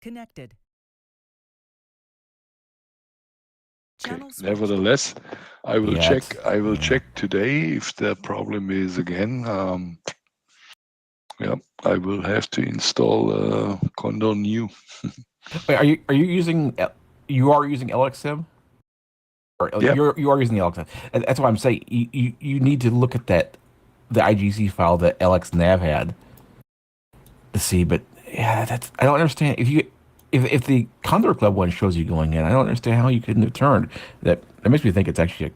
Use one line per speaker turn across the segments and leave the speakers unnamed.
Connected.
Okay. Nevertheless, I will check. I will check today if the problem is again. Yeah, I will have to install Condor new.
Wait, are you using? You are using LXM? Or
Yep.
you are using the LXM. That's what I'm saying. You need to look at the IGC file that LXNav had to see. But yeah, I don't understand. If the Condor Club one shows you going in, I don't understand how you couldn't have turned. That makes me think it's actually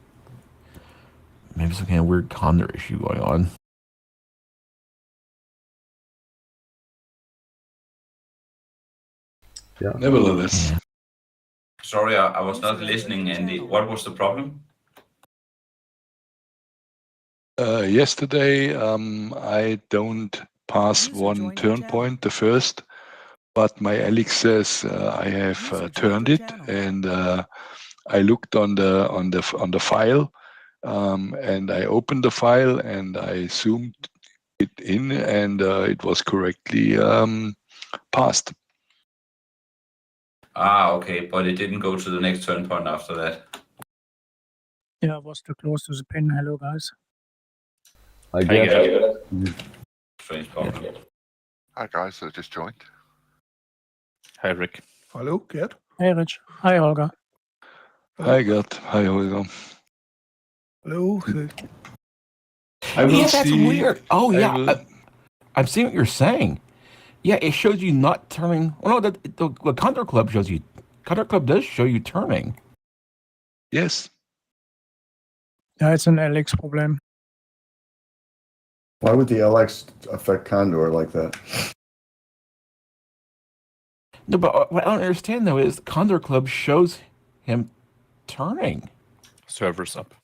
maybe some kind of weird Condor issue going on.
Yeah. Nevertheless.
Yeah.
Sorry, I was not listening, Andy. What was the problem?
Yesterday, I don't pass one turn point, the first, but my Alex says I have turned it, and I looked on the file, and I opened the file and I zoomed it in, and it was correctly passed.
Ah, okay, but it didn't go to the next turn point after that.
Yeah, I was too close to the pin. Hello, guys.
I get it.
Strange problem.
Hi guys, I just joined.
Hi Rick.
Hello, Gert.
Hey, Rich. Hi, Holger.
Hi, Gert. Hi, Holger.
Hello.
Yeah, that's weird. Oh, yeah. I'm seeing what you're saying. Yeah, it shows you not turning. Oh, no, the Condor Club shows you. Condor Club does show you turning.
Yes.
Yeah, it's an Alex problem.
Why would the LX affect Condor like that?
No, but what I don't understand, though, is Condor Club shows him turning.
Server's up.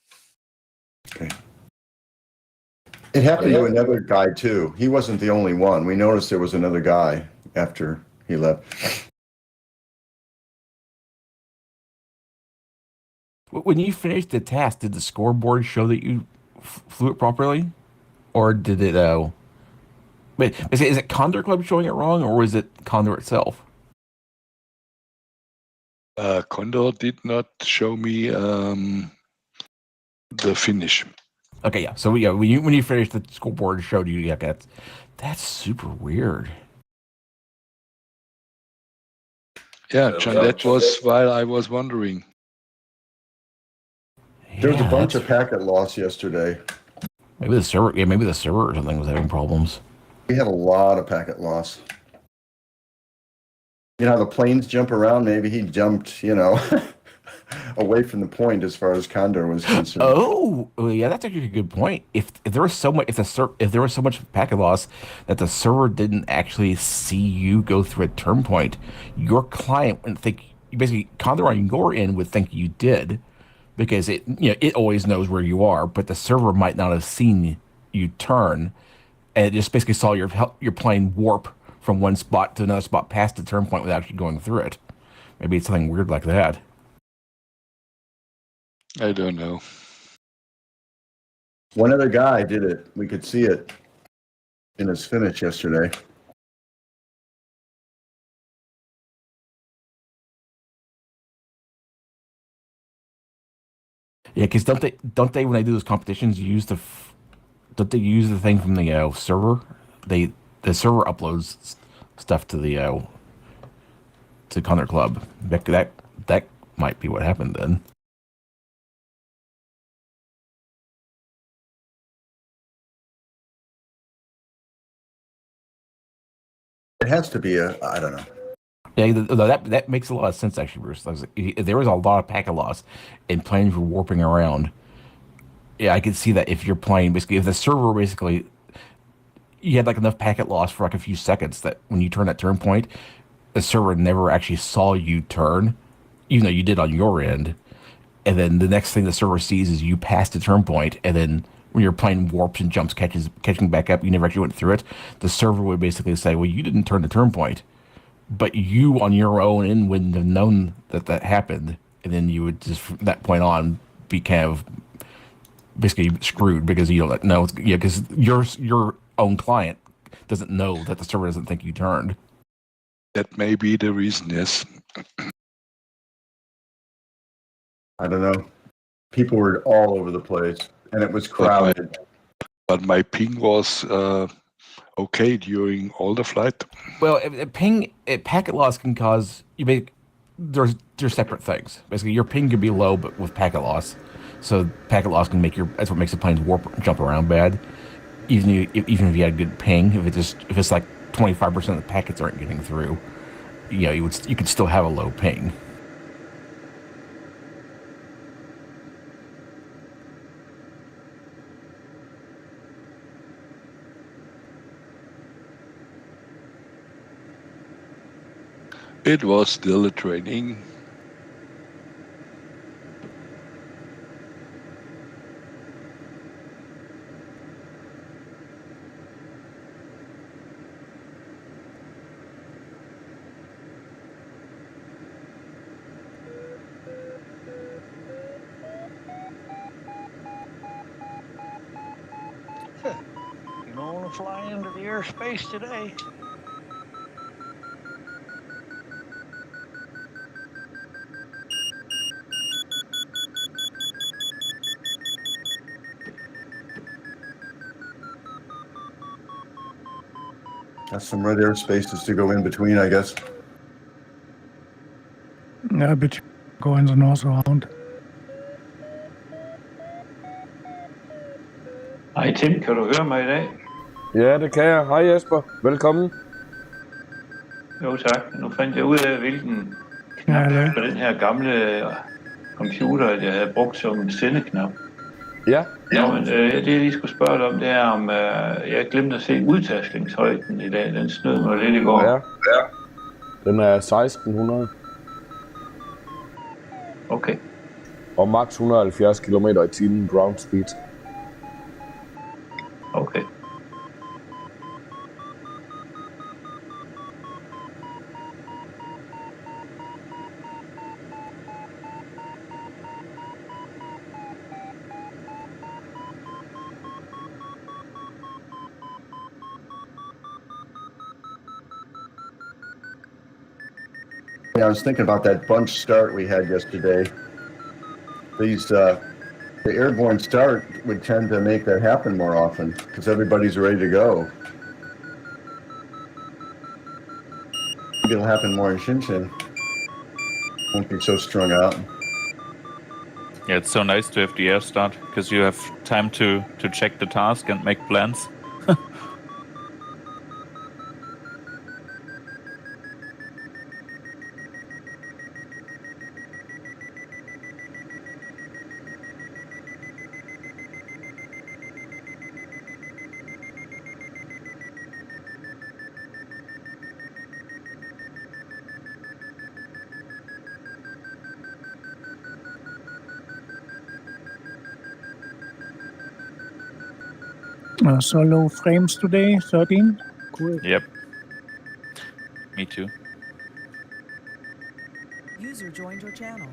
Okay. It happened to another guy, too. He wasn't the only one. We noticed there was another guy after he left.
When you finished the task, did the scoreboard show that you flew it properly? Or did it, wait, is it Condor Club showing it wrong, or was it Condor itself?
Condor did not show me the finish.
Okay, yeah. So yeah, when you finished, the scoreboard showed you. Yeah, that's super weird.
Yeah, John, that was while I was wondering.
There was a bunch of packet loss yesterday.
Maybe the server. Yeah, maybe the server or something was having problems.
We had a lot of packet loss. You know how the planes jump around? Maybe he jumped, away from the point as far as Condor was concerned.
Oh, yeah, that's actually a good point. If there was so much, if there was so much packet loss that the server didn't actually see you go through a turn point, your client would think basically Condor on your end would think you did, because it always knows where you are, but the server might not have seen you turn, and it just basically saw your plane warp from one spot to another spot past the turn point without actually going through it. Maybe it's something weird like that.
I don't know.
One other guy did it. We could see it in his finish yesterday.
Yeah, because don't they when they do those competitions don't they use the thing from the server? The server uploads stuff to the to Condor Club. That might be what happened then.
It has to be I don't know.
Yeah, that makes a lot of sense actually, Bruce. There was a lot of packet loss, and planes were warping around. Yeah, I could see that if you're playing basically, if the server basically, you had like enough packet loss for like a few seconds that when you turn that turn point, the server never actually saw you turn, even though you did on your end. And then the next thing the server sees is you passed the turn point, and then when your plane warps and jumps, catching back up, you never actually went through it. The server would basically say, well, you didn't turn the turn point, but you on your own end wouldn't have known that happened. And then you would just, from that point on, be kind of basically screwed because you don't know. Yeah, because your own client doesn't know that the server doesn't think you turned.
That may be the reason, yes.
I don't know. People were all over the place, and it was crowded.
But my ping was okay during all the flight.
Well, packet loss can cause they're separate things. Basically, your ping can be low, but with packet loss, so packet loss can that's what makes the planes jump around bad. Even if you had a good ping, if it's like 25% of the packets aren't getting through, you could still have a low ping.
It was still a training.
You don't want to fly into the airspace today.
That's some red airspaces to go in between, I guess.
Ja, between goings and also around.
Hej Tim, kan du høre mig i dag?
Ja, det kan jeg. Hej Jesper. Velkommen.
Jo tak. Nu fandt jeg ud af, hvilken knap på den her gamle computer, jeg havde brugt som sendeknap.
Ja.
Nå, men det jeg lige skulle spørge dig om, det er, om jeg glemte at se udtastningshøjden i dag. Den snød mig lidt i går.
Ja. Den er 1600.
Okay.
Og max 170 km/t ground speed.
Okay.
Yeah, I was thinking about that bunch start we had yesterday. The airborne start would tend to make that happen more often because everybody's ready to go. Maybe it'll happen more in Tchin Tchin. Won't be so strung out.
Yeah, it's so nice to have the air start because you have time to check the task and make plans.
So low frames today, 13.
Cool.
Yep. Me too.
User joined your channel.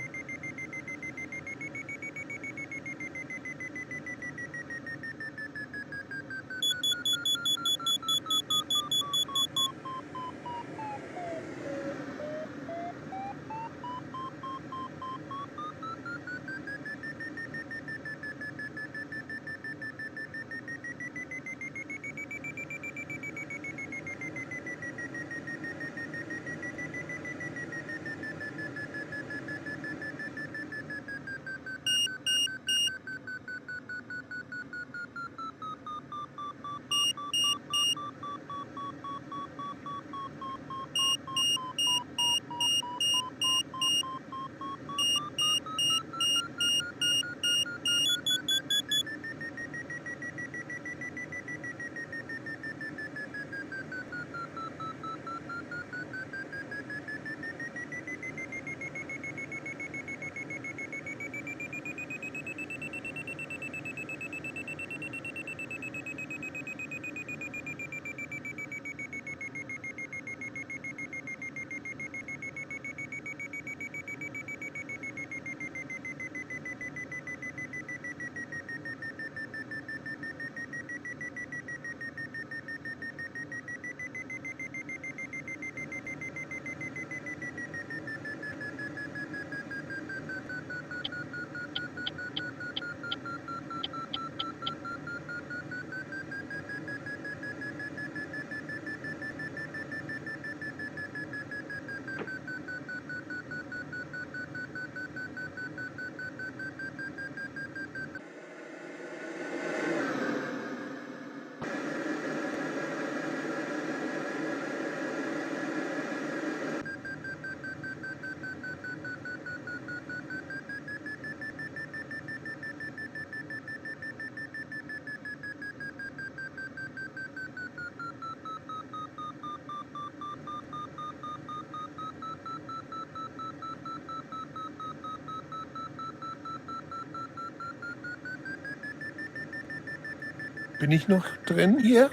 Bin ich noch drin hier?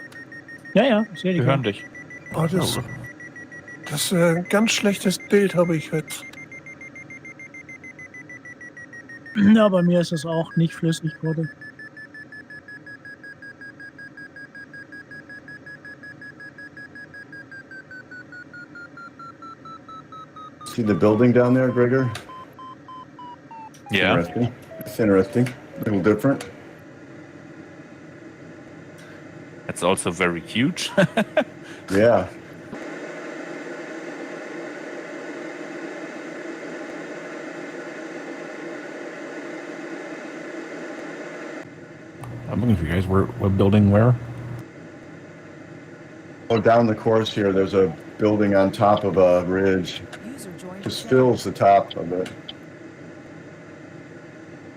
Ja, ich sehe dich.
Wir hören dich.
Oh, das ein ganz schlechtes Bild habe ich jetzt.
Ja, bei mir ist es auch nicht flüssig wurde.
See the building down there, Gregor?
Yeah.
Interesting. It's interesting. A little different.
It's also very huge.
Yeah.
I'm looking for you guys. What building where?
Oh, down the course here, there's a building on top of a ridge. Just fills the top of it.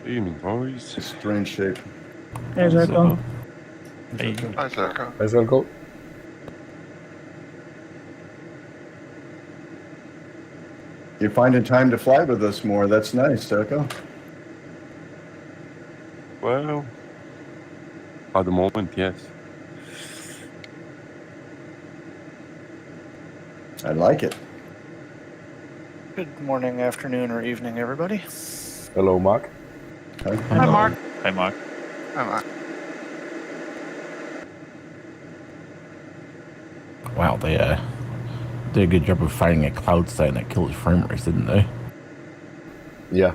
Evening, boys.
It's strange shape.
Hey, Zerko.
Hey.
Hi, Zerko.
Hej, Zerko.
You're finding time to fly with us more. That's nice, Zerko.
Well, at the moment, yes.
I like it.
Good morning, afternoon, or evening, everybody.
Hello, Mark.
Hi.
Hi, Mark.
Hi, Mark.
Hi, Mark.
Wow, they did a good job of finding a cloud sign that killed his frame rates, didn't they?
Yeah.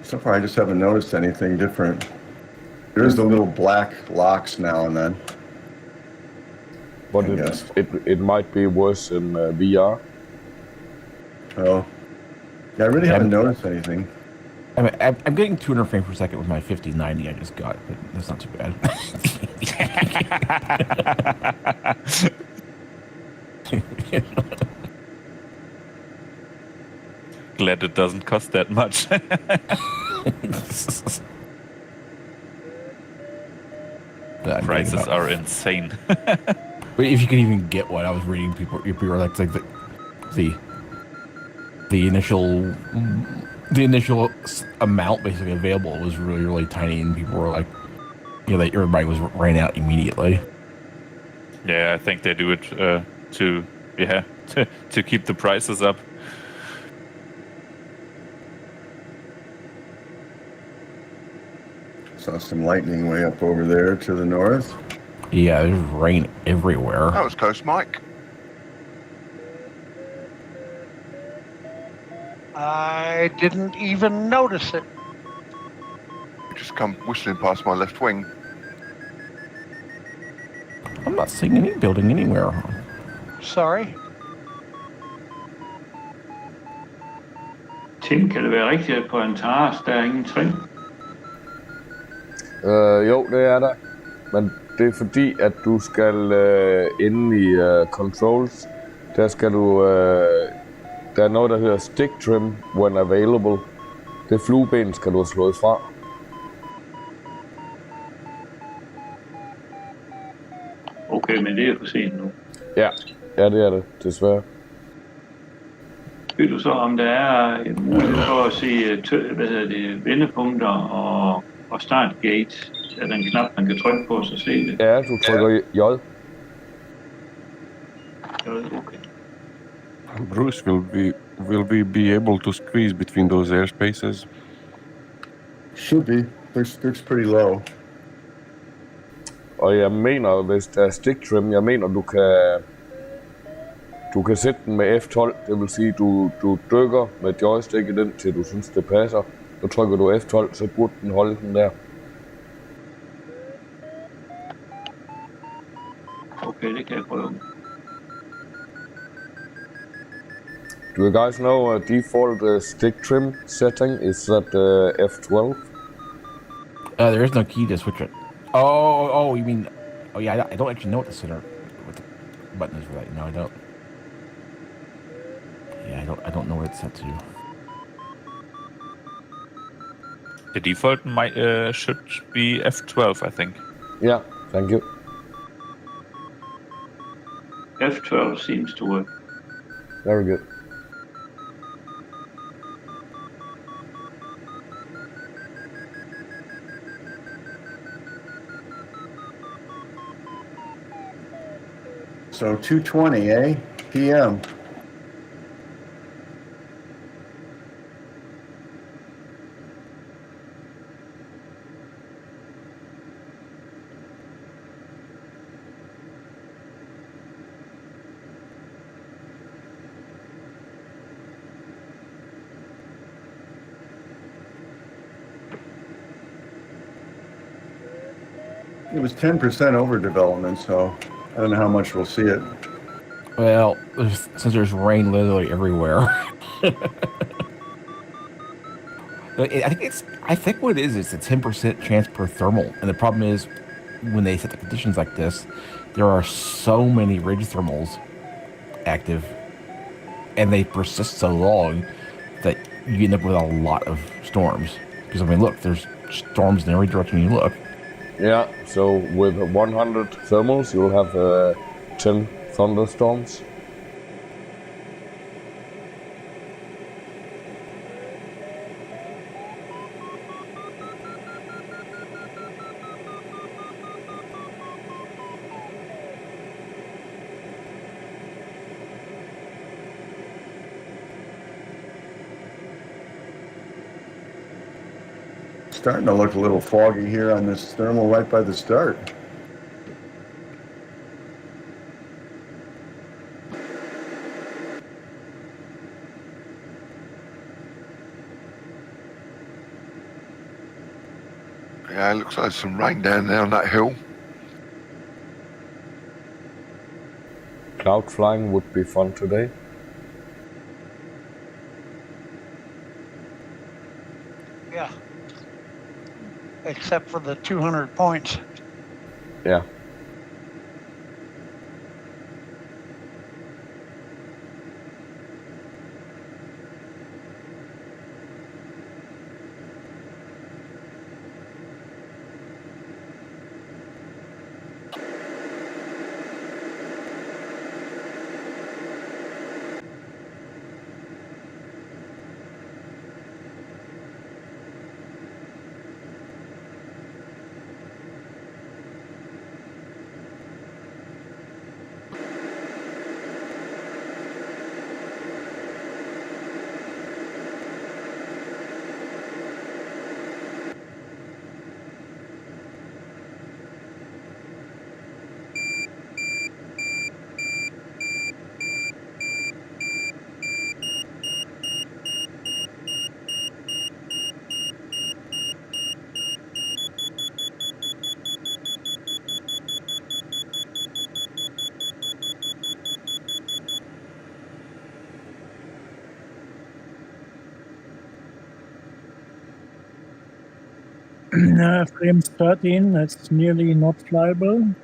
So far, I just haven't noticed anything different. There's the little black locks now and then.
But
Yes.
it might be worse in VR.
Oh. Yeah, I really haven't noticed anything.
I mean, I'm getting 200 frames per second with my 5090 I just got, but that's not too bad.
Glad it doesn't cost that much. Prices are insane.
But if you can even get one, I was reading people were like the initial amount basically available was really tiny, and people were like, that everybody ran out immediately.
Yeah, I think they do it to keep the prices up.
Saw some lightning way up over there to the north.
Yeah, there's rain everywhere.
That was close, Mike.
I didn't even notice it.
You just come whistling past my left wing.
I'm not seeing any building anywhere.
Sorry.
Tim, kan det være rigtigt, at på Antares, der er ingen trin?
Jo, det er der. Men det er fordi, at du skal inde i controls, der skal du... der er noget, der hedder stick trim when available. Det flueben skal du have slået fra.
Okay, men det er for sent nu.
Ja, det er det, desværre.
Ved du så, om der er mulighed for at se vendepunkter og startgate? Er der en knap, man kan trykke på, så se det?
Ja, du trykker J.
Okay.
Bruce, will we be able to squeeze between those airspaces?
Should be. Looks pretty low.
Og jeg mener, hvis der er stick trim, jeg mener, du kan sætte den med F12. Det vil sige, du dykker med joysticket ind, til du synes, det passer. Så trykker du F12, så burde den holde den der.
Okay, det kan jeg prøve.
Do you guys know default stick trim setting is at F12?
There is no key to switch it. Oh, you mean? Oh yeah, I don't actually know what the center what the button is for that. No, I don't. Yeah, I don't know what it's set to.
The default should be F12, I think.
Yeah, thank you.
F12 seems to work.
Very good.
So 2:20, eh? PM. It was 10% overdevelopment, so I don't know how much we'll see it.
Well, since there's rain literally everywhere. I think what it is a 10% chance per thermal, and the problem is when they set the conditions like this, there are so many ridge thermals active, and they persist so long that you end up with a lot of storms. Because I mean, look, there's storms in every direction you look.
Yeah, so with 100 thermals, you'll have 10 thunderstorms.
Starting to look a little foggy here on this thermal right by the start.
Yeah, it looks like some rain down there on that hill.
Cloud flying would be fun today.
Yeah. Except for the 200 points.
Yeah.
Frames 13, that's nearly not flyable.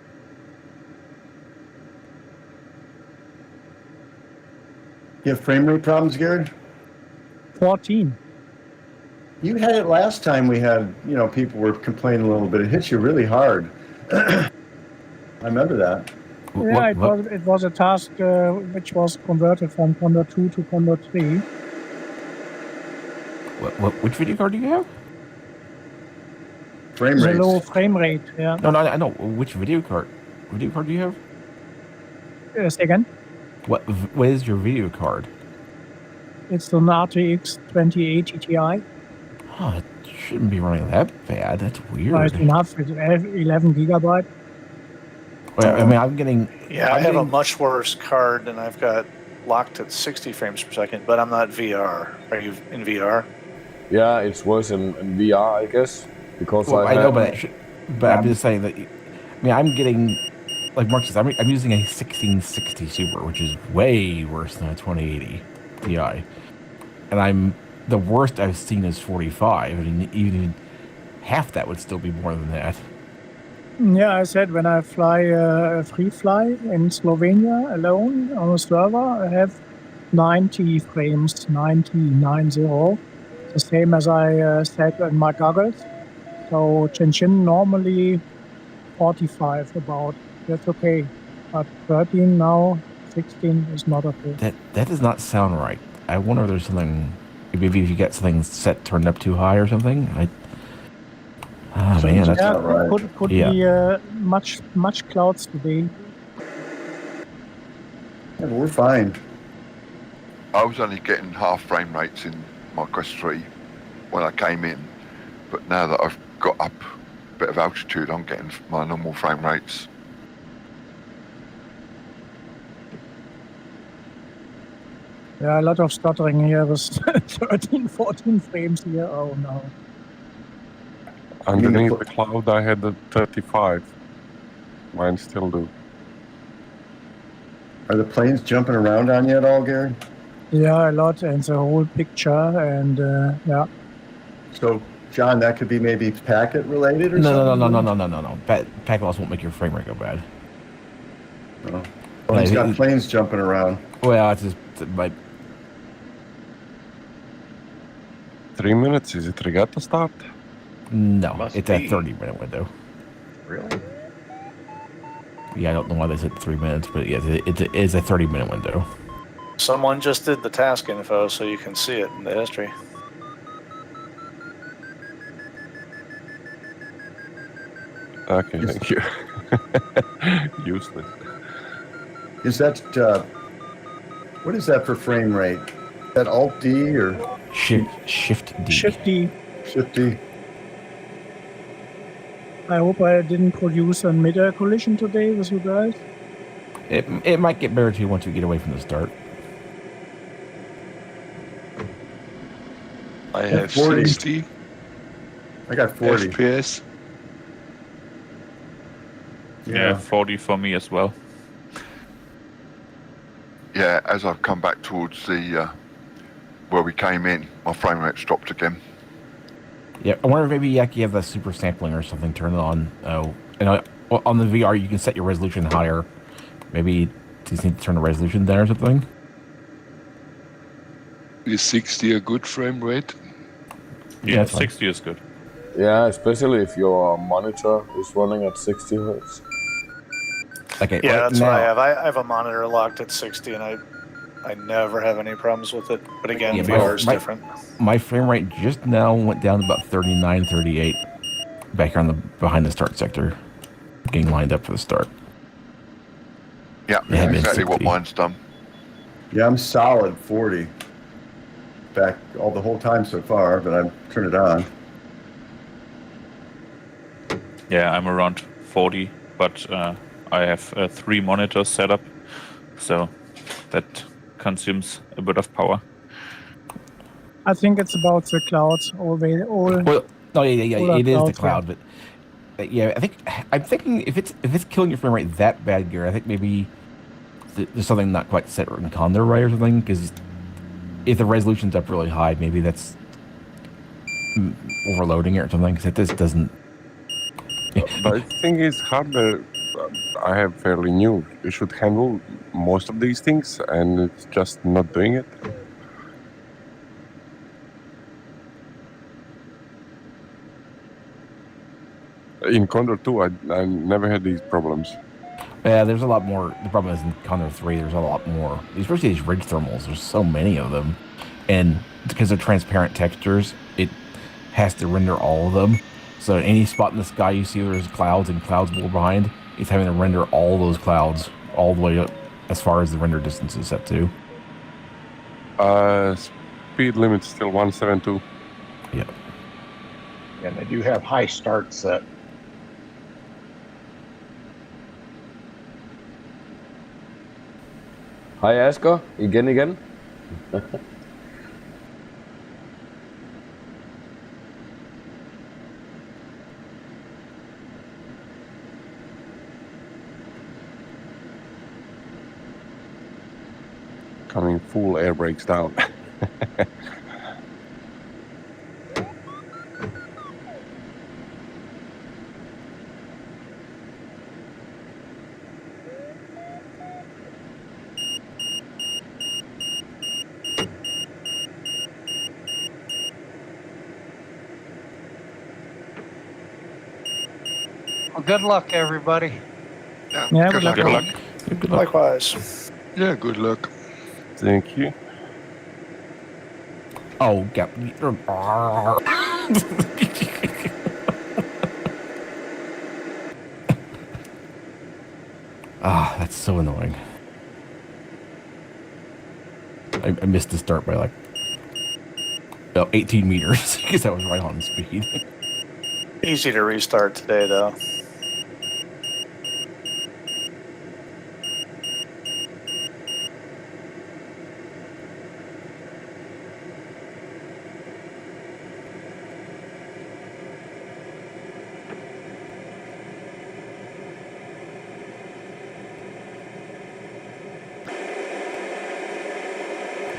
You have frame rate problems, Garrett?
14.
You had it last time we had, people were complaining a little bit. It hits you really hard. I remember that.
Yeah, it was a task which was converted from Condor2 to Condor3.
Which video card do you have?
Frame
The
rate.
low frame rate, yeah.
No, I know. Which video card? Video card do you have?
Say again?
What is your video card?
It's an RTX 2080 Ti.
Oh, it shouldn't be running that bad. That's weird.
It's enough. It's 11 gigabyte.
Well, I mean, I'm getting...
Yeah, I have a much worse card, and I've got locked at 60 frames per second, but I'm not VR. Are you in VR?
Yeah, it's worse in VR, I guess. Because
I know, but I'm just saying that... I mean, I'm getting... Like Mark says, I'm using a 1660 Super, which is way worse than a 2080 Ti. And the worst I've seen is 45, and even half that would still be more than that.
Yeah, I said when I fly a free fly in Slovenia alone on a server, I have 90 frames, 90, the same as I said in my goggles. So Tchin Tchin normally 45 about. That's okay. But 13 now, 16 is not okay.
That does not sound right. I wonder if there's something... Maybe if you get something turned up too high or something. Man, that's
not right. Could be much clouds today.
Yeah, but we're fine.
I was only getting half frame rates in my Quest 3 when I came in, but now that I've got up a bit of altitude, I'm getting my normal frame rates.
Yeah, a lot of stuttering here with 13, 14 frames here. Oh no.
Underneath the cloud, I had the 35. Mine still do.
Are the planes jumping around on you at all, Gary?
Yeah, a lot, and the whole picture, and yeah.
So, John, that could be maybe packet related or
No,
something?
no. Packet loss won't make your frame rate go bad.
Oh. Well, he's got planes jumping around.
Well, it's just like
3 minutes? Is it regatta start?
no, it's a 30-minute window.
Really?
Yeah, I don't know why they said 3 minutes, but yeah, it is a 30-minute window.
Someone just did the task info so you can see it in the history.
Okay, thank you. Useless.
Is that, what is that for frame rate? Is that Alt D or?
Shift D.
Shift D.
Shift D.
I hope I didn't produce a mid-air collision today with you guys.
It might get better too once we get away from the start.
I have
40.
60
I got 40.
FPS.
Yeah, 40 for me as well.
Yeah, as I've come back towards the where we came in, my frame rate's dropped again.
Yeah, I wonder if maybe you have the super sampling or something turned on. Oh, and on the VR you can set your resolution higher. Maybe you just need to turn the resolution down or something.
Is 60 a good frame rate?
Yeah,
fine.
60 is good.
Yeah, especially if your monitor is running at 60 hertz.
Okay,
Yeah,
right
that's
now,
what I have. I have a monitor locked at 60, and I never have any problems with it. But again,
Yeah,
VR is different.
My frame rate just now went down to about 39, 38 back here on the behind the start sector, getting lined up for the start.
Yeah,
Yeah,
that's exactly
60.
what mine's done.
Yeah, I'm solid 40. Back all the whole time so far, but I've turned it on.
Yeah, I'm around 40, but I have 3 monitors set up, so that consumes a bit of power.
I think it's about the clouds.
Well, no, yeah,
all
it is the
clouds,
cloud, but yeah, I'm thinking if it's killing your frame rate that bad, Gary, I think maybe there's something not quite set in Condor right or something. Because if the resolution's up really high, maybe that's overloading it or something. Because it just doesn't.
But the thing is, hardware I have fairly new. You should handle most of these things, and it's just not doing it. In Condor 2, I never had these problems.
Yeah, there's a lot more. The problem is in Condor 3, there's a lot more. Especially these ridge thermals. There's so many of them, and because they're transparent textures, it has to render all of them. So at any spot in the sky you see there's clouds and clouds more behind, it's having to render all those clouds all the way up as far as the render distance is set to.
Speed limit still 172.
Yeah.
And they do have high start set.
Hej Asger, igen.
Coming full air brakes down.
Well, good luck, everybody.
Yeah,
good luck.
Good luck.
Good luck.
Likewise.
Yeah, good luck.
Thank you.
Oh, yeah. Ah, that's so annoying. I missed the start by like 18 meters because I was right on speed.
Easy to restart today, though.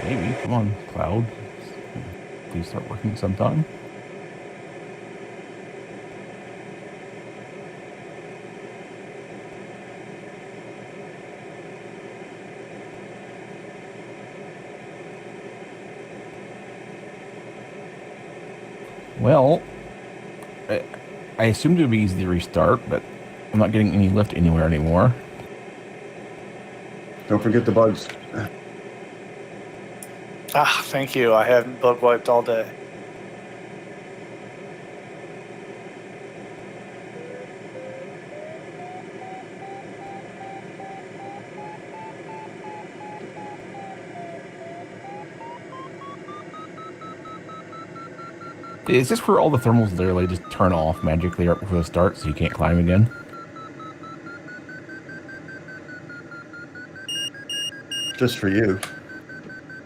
Maybe. Come on, Cloud. Please start working sometime. Well, I assumed it would be easy to restart, but I'm not getting any lift anywhere anymore.
Don't forget the bugs.
Ah, thank you. I haven't bug wiped all day.
Is this where all the thermals literally just turn off magically right before the start so you can't climb again?
Just for you.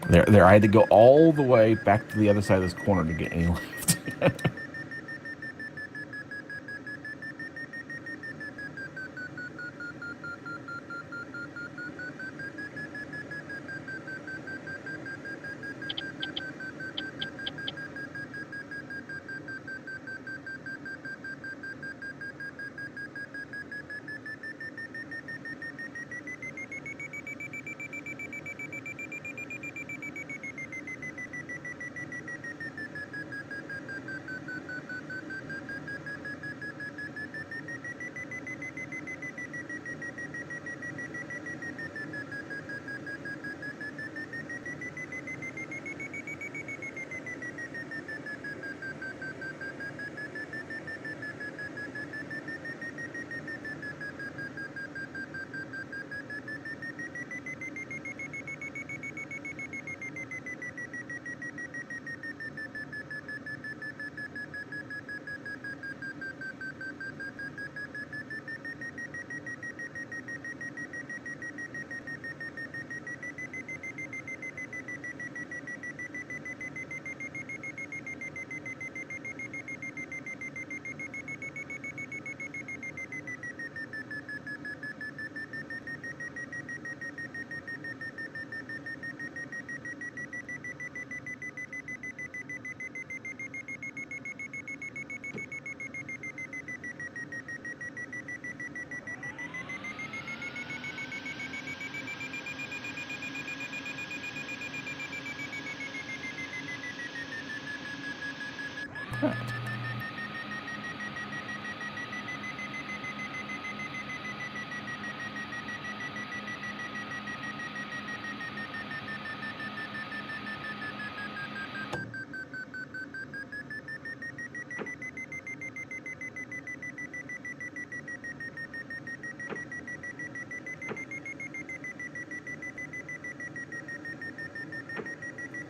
There, I had to go all the way back to the other side of this corner to get any lift.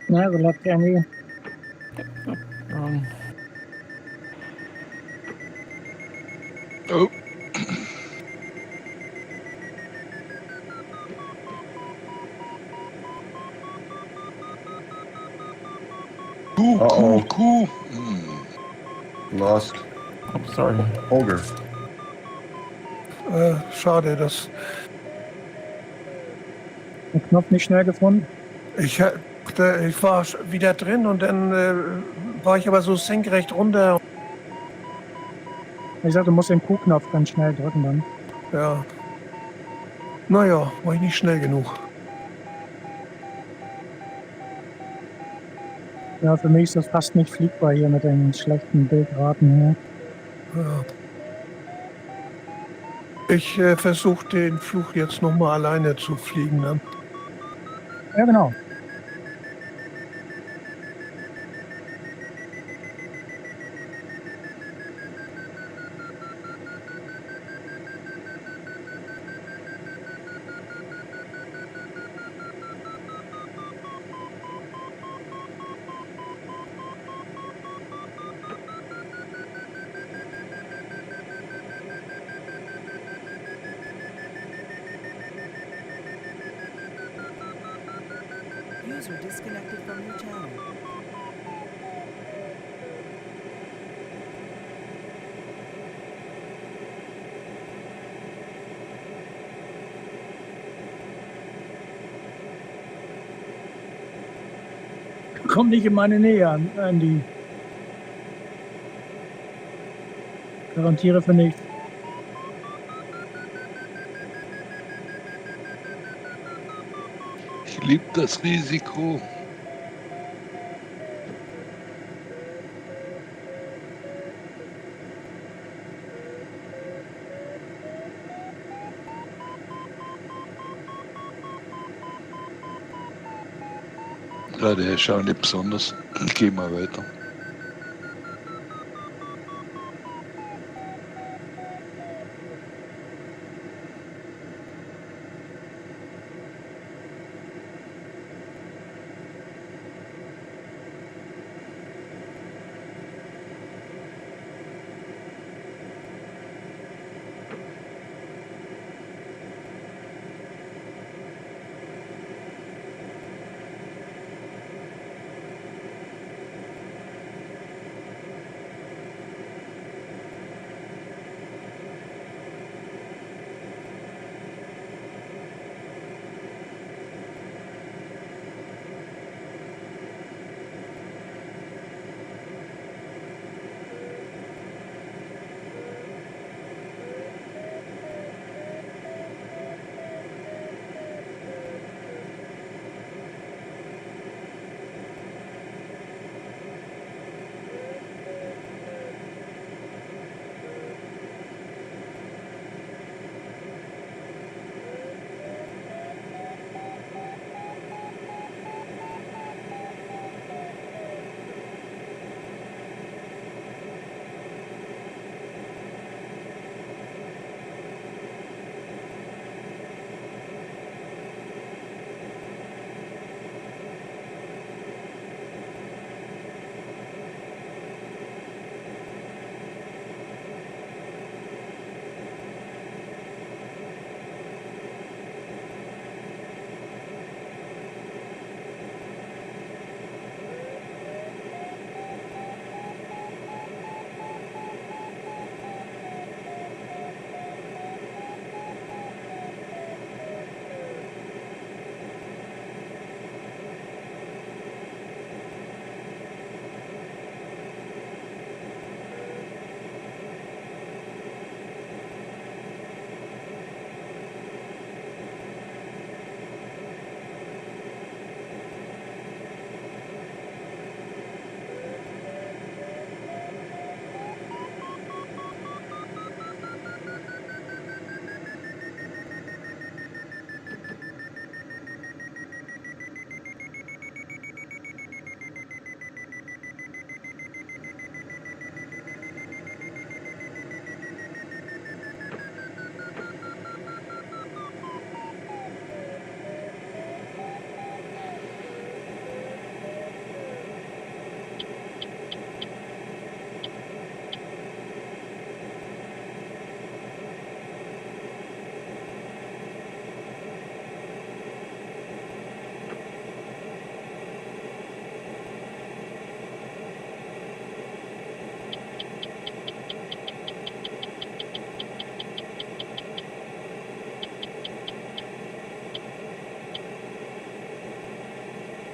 Yeah, good luck, Andy.
Oh. Cool.
Lost.
I'm sorry.
Holger.
Schade, dass
Den Knopf nicht schnell gefunden.
ich war wieder drin und dann war ich aber so senkrecht runter.
Ich sagte, du musst den Q-Knopf ganz schnell drücken dann.
Ja. Naja, war ich nicht schnell genug.
Ja, für mich ist das fast nicht fliegbar hier mit den schlechten Bildraten hier.
Ja. Ich versuche den Flug jetzt nochmal alleine zu fliegen. Ne?
Ja, genau.
User disconnected from your channel.
Komm nicht in meine Nähe, Andy. Garantiere für nichts.
Ich liebe das Risiko. Ja, der ist auch nicht besonders. Gehen wir weiter.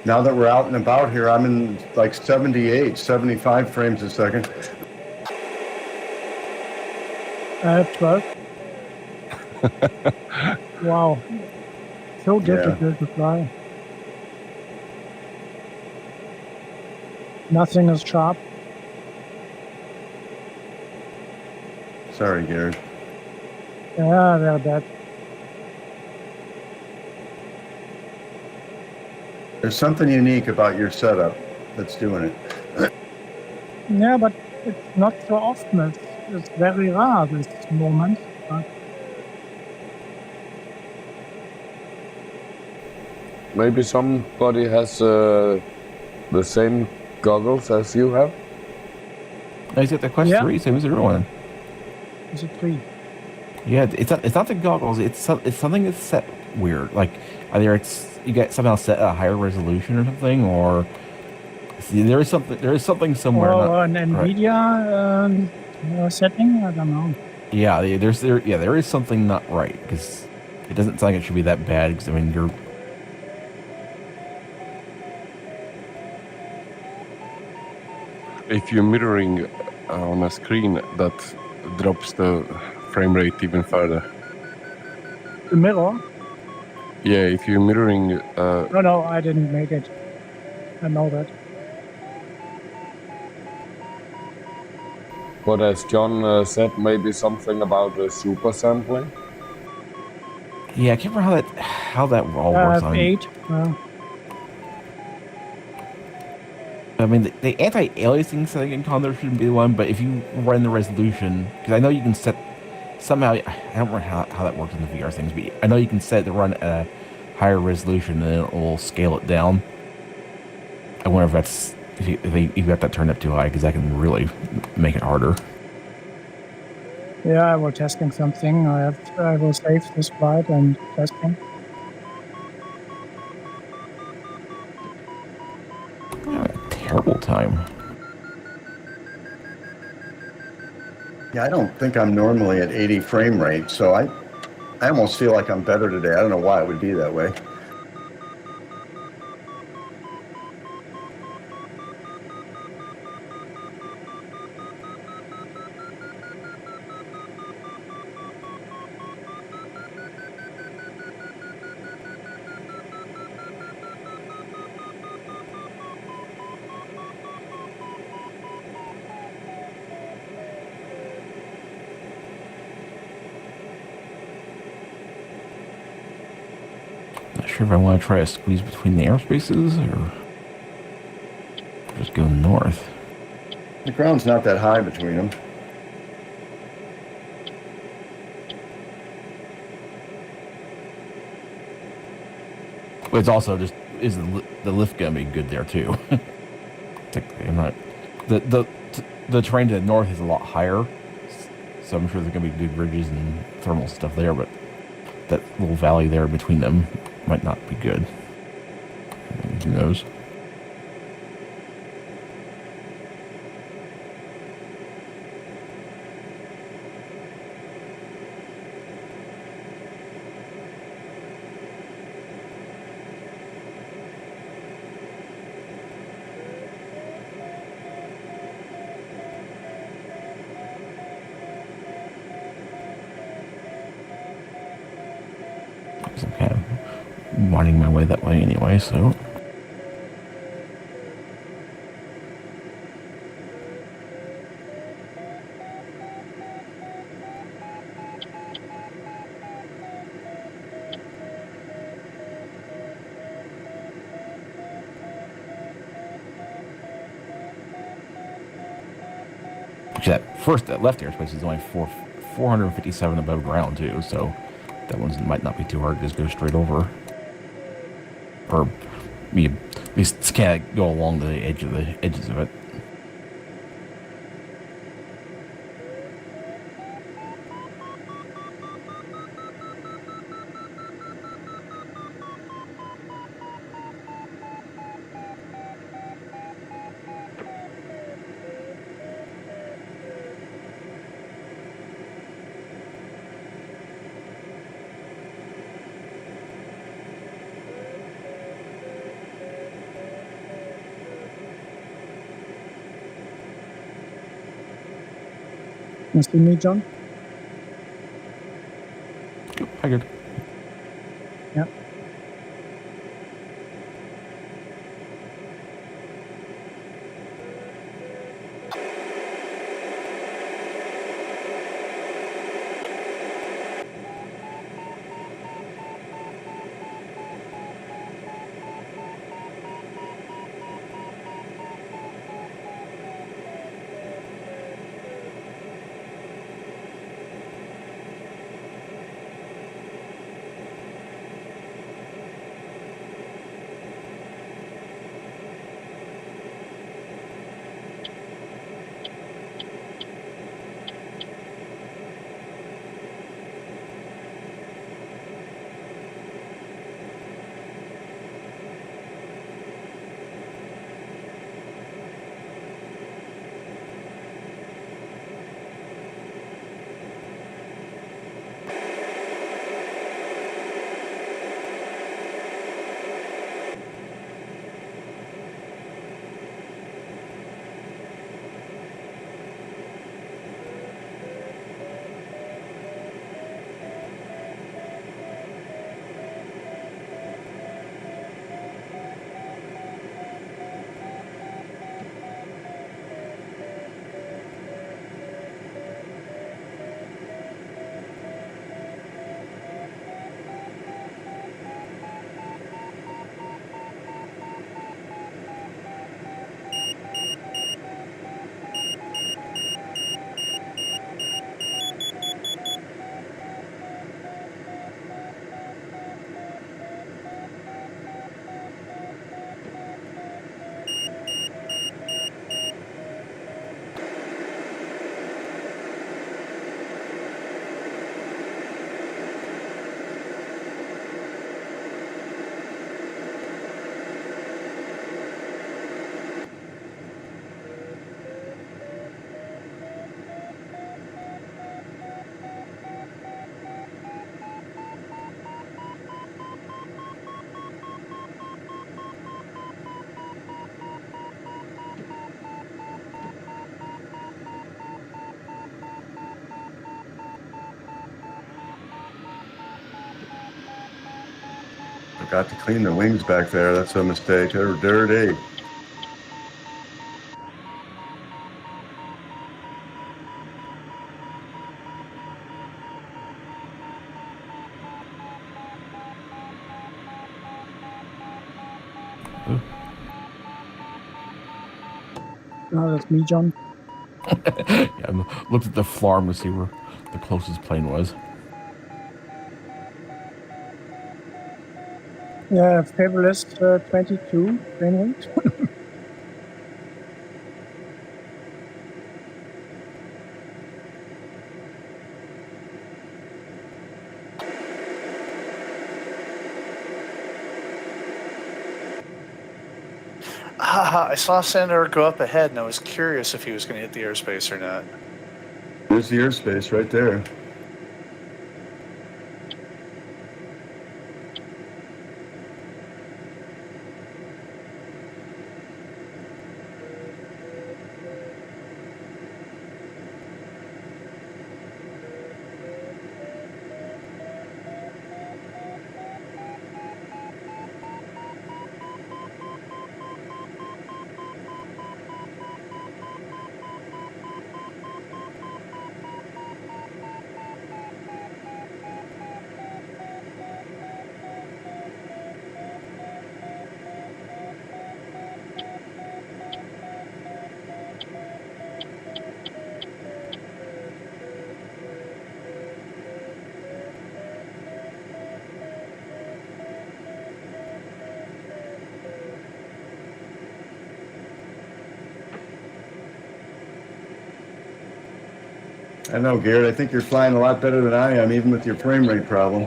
Now that we're out and about here, I'm in like 78, 75 frames a second.
I have 12. Wow. So difficult to fly. Nothing is sharp.
Sorry, Garrett.
Yeah, they're bad.
There's something unique about your setup that's doing it.
Yeah, but it's not so often. It's very rare, this moment. But
Maybe somebody has the same goggles as you have.
No, he's got the Quest 3, same as everyone.
it's a 3.
Yeah, it's not the goggles. It's something that's set weird. Like either it's you got somehow set a higher resolution or something, or see, there is something somewhere.
Or an NVIDIA setting? I don't know.
Yeah, there is something not right, because it doesn't sound like it should be that bad. Because I mean, you're.
If you're mirroring on a screen, that drops the frame rate even further.
The mirror?
Yeah, if you're mirroring.
No, I didn't make it. I know that.
But as John said, maybe something about super sampling.
Yeah, I can't remember how that all works. On
8.
I mean, the anti-aliasing setting in Condor shouldn't be the one, but if you run the resolution, because I know you can set somehow. I don't remember how that works in the VR things, but I know you can set it to run at a higher resolution, and then it will scale it down. I wonder if that's if you got that turned up too high, because that can really make it harder.
Yeah, I was testing something. I will save this flight and testing.
Terrible time.
Yeah, I don't think I'm normally at 80 frame rate, so I almost feel like I'm better today. I don't know why it would be that way.
Not sure if I want to try a squeeze between the airspaces or just go north.
The ground's not that high between them.
But it's also just is the lift gonna be good there too? I'm not the terrain to the north is a lot higher, so I'm sure there's gonna be good ridges and thermal stuff there, but that little valley there between them might not be good. Who knows? I'm kind of winding my way that way anyway, so. Actually, that left airspace is only 457 above ground too, so that one might not be too hard to just go straight over. Or you at least can't go along the edges of it.
You see me, John?
I good.
Yeah.
Forgot to clean the wings back there. That's a mistake. They're dirty.
No, that's me, John.
Yeah, I looked at the farm to see where the closest plane was.
Yeah, fabulous 22 plane rate.
I saw Senator go up ahead, and I was curious if he was going to hit the airspace or not.
There's the airspace right there. I know, Garrett. I think you're flying a lot better than I am, even with your frame rate problem.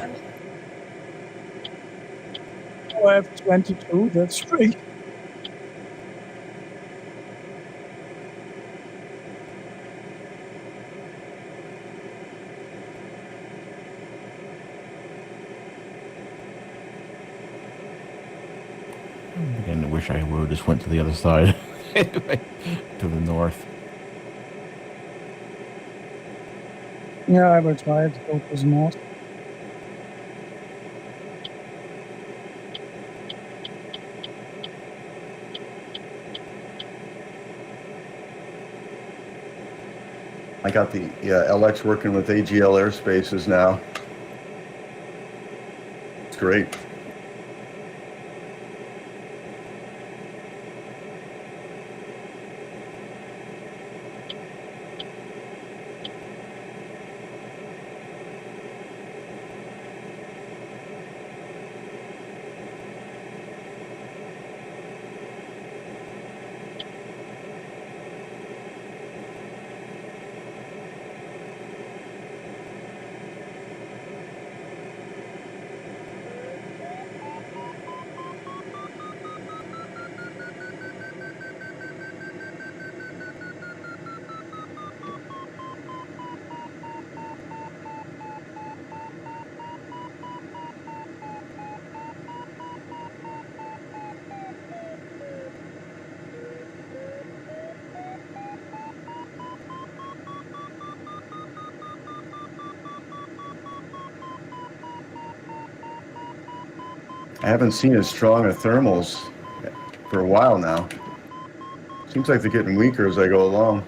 Oh, I have 22, that's great.
Again, I wish I would have just went to the other side, to the north.
Yeah, I will try to go to the north.
I got the LX working with AGL airspaces now. It's great. I haven't seen as strong a thermals for a while now. Seems like they're getting weaker as I go along.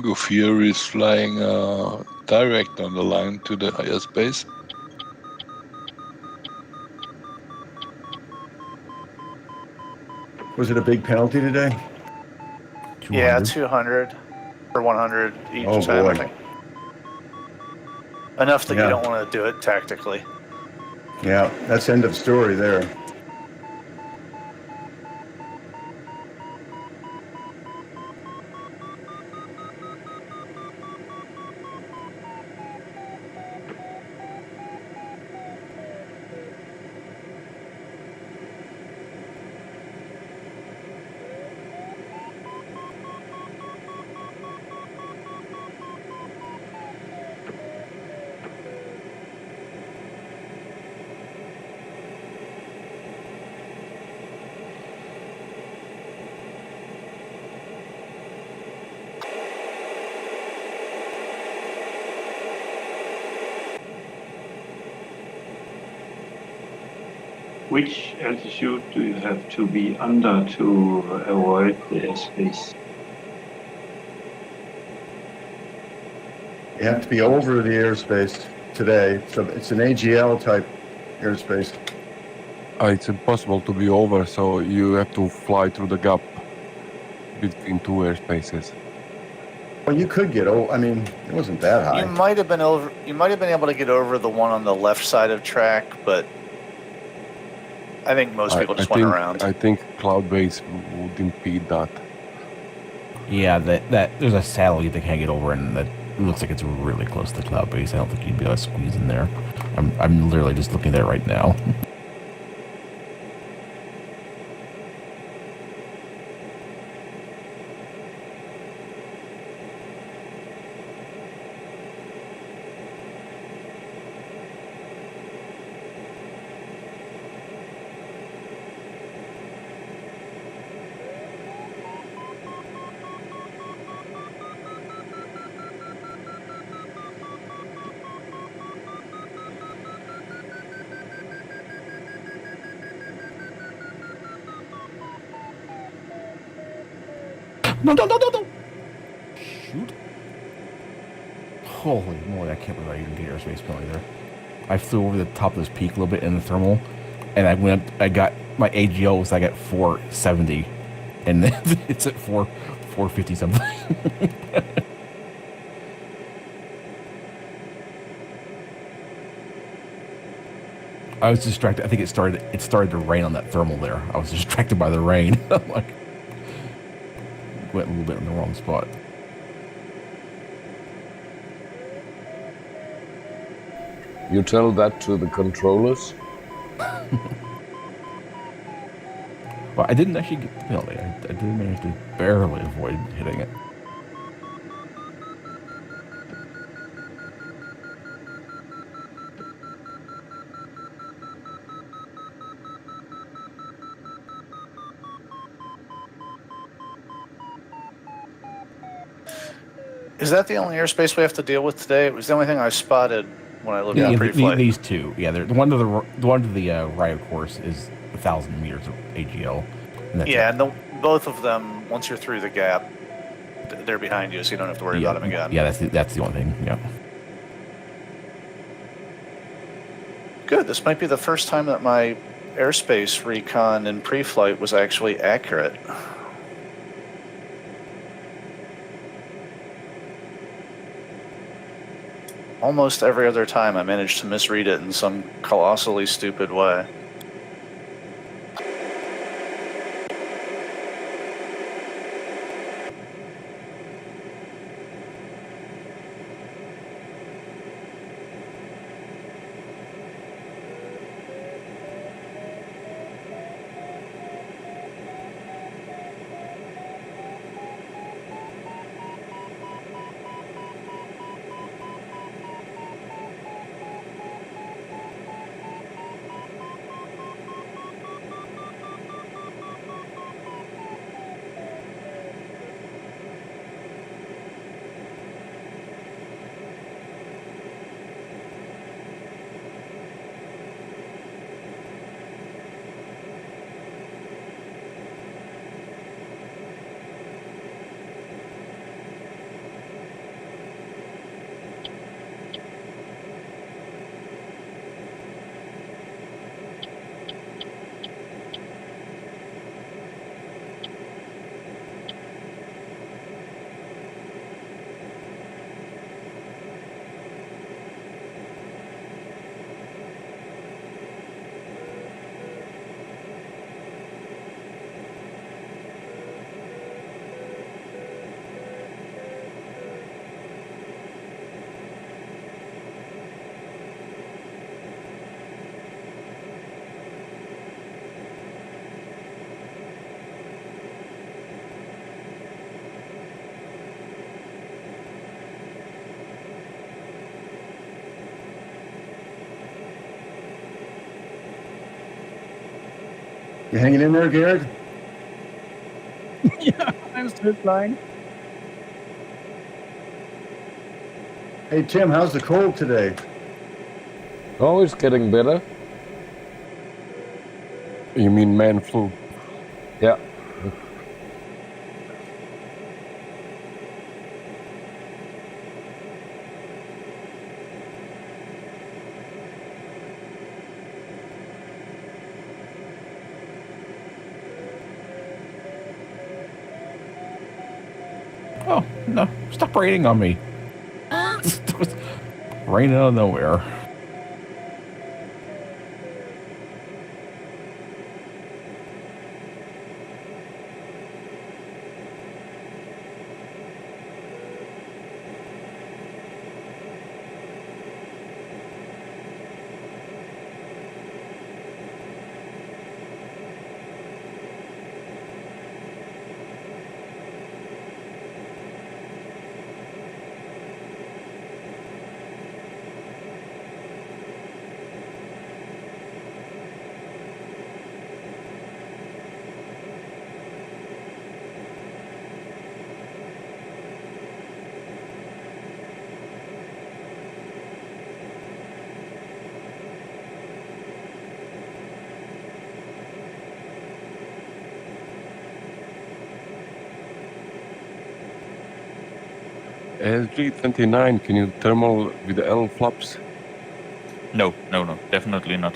Gofir is flying direct on the line to the airspace.
Was it a big penalty today?
200.
Yeah, 200 or 100 each
Oh,
time,
boy.
I think. Enough that
Yeah.
you don't want to do it tactically.
Yeah, that's end of story there.
Which altitude do you have to be under to avoid the airspace?
You have to be over the airspace today. So it's an AGL type airspace.
It's impossible to be over, so you have to fly through the gap between two airspaces.
Well, you could get I mean, it wasn't that high.
You might have been over. You might have been able to get over the one on the left side of track, but I think most people just went around.
I think cloud base would impede that.
Yeah, that there's a saddle you can't get over, and that looks like it's really close to the cloud base. I don't think you'd be able to squeeze in there. I'm literally just looking at it right now. No. Shoot. Holy moly, I can't believe I even get airspace penalty there. I flew over the top of this peak a little bit in the thermal, and I got my AGO was like at 470, and then it's at 450 something. I was distracted. I think it started to rain on that thermal there. I was distracted by the rain. I'm like, went a little bit in the wrong spot.
You tell that to the controllers?
Well, I didn't actually get the penalty. I did manage to barely avoid hitting it.
Is that the only airspace we have to deal with today? It was the only thing I spotted when I looked at pre-flight.
These two, yeah. The one to the right, of course, is 1,000 meters of AGL. And
Yeah, and both of them, once you're through the gap, they're behind you, so you don't have to worry about them again.
Yeah, that's the only thing. Yeah.
Good. This might be the first time that my airspace recon in pre-flight was actually accurate. Almost every other time I managed to misread it in some colossally stupid way.
You hanging in there, Garrett?
Yeah, I'm still flying.
Hey, Tim, how's the cold today?
Oh, it's getting better.
You mean man flu?
Yeah.
Oh, no. Stop raining on me. Raining out of nowhere.
SG-29, can you thermal with the L flaps?
No, definitely not.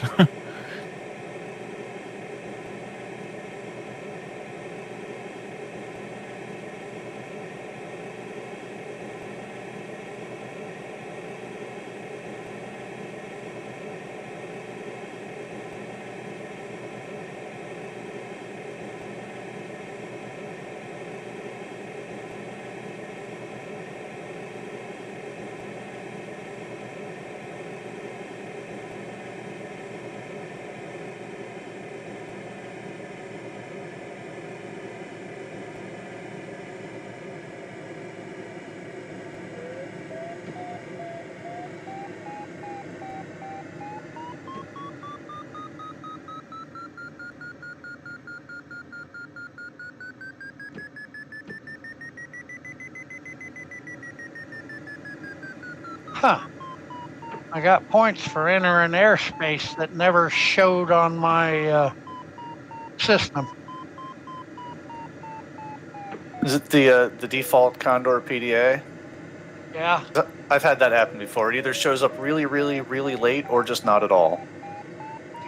Huh. I got points for entering airspace that never showed on my system.
Is it the default Condor PDA?
Yeah.
I've had that happen before. It either shows up really, really, really late or just not at all.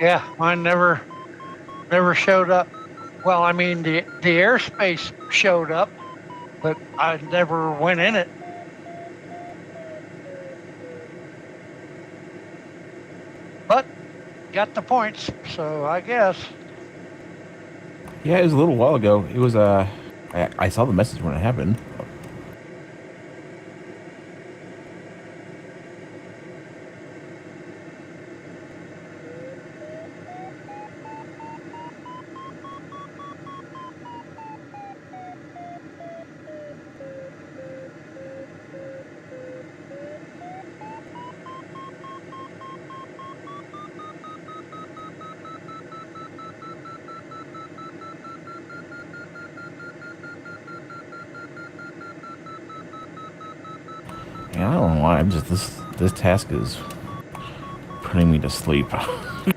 Yeah, mine never showed up. Well, I mean, the airspace showed up, but I never went in it. But got the points, so I guess.
Yeah, it was a little while ago. It was I saw the message when it happened. Yeah, I don't know why. I'm just this task is putting me to sleep.
I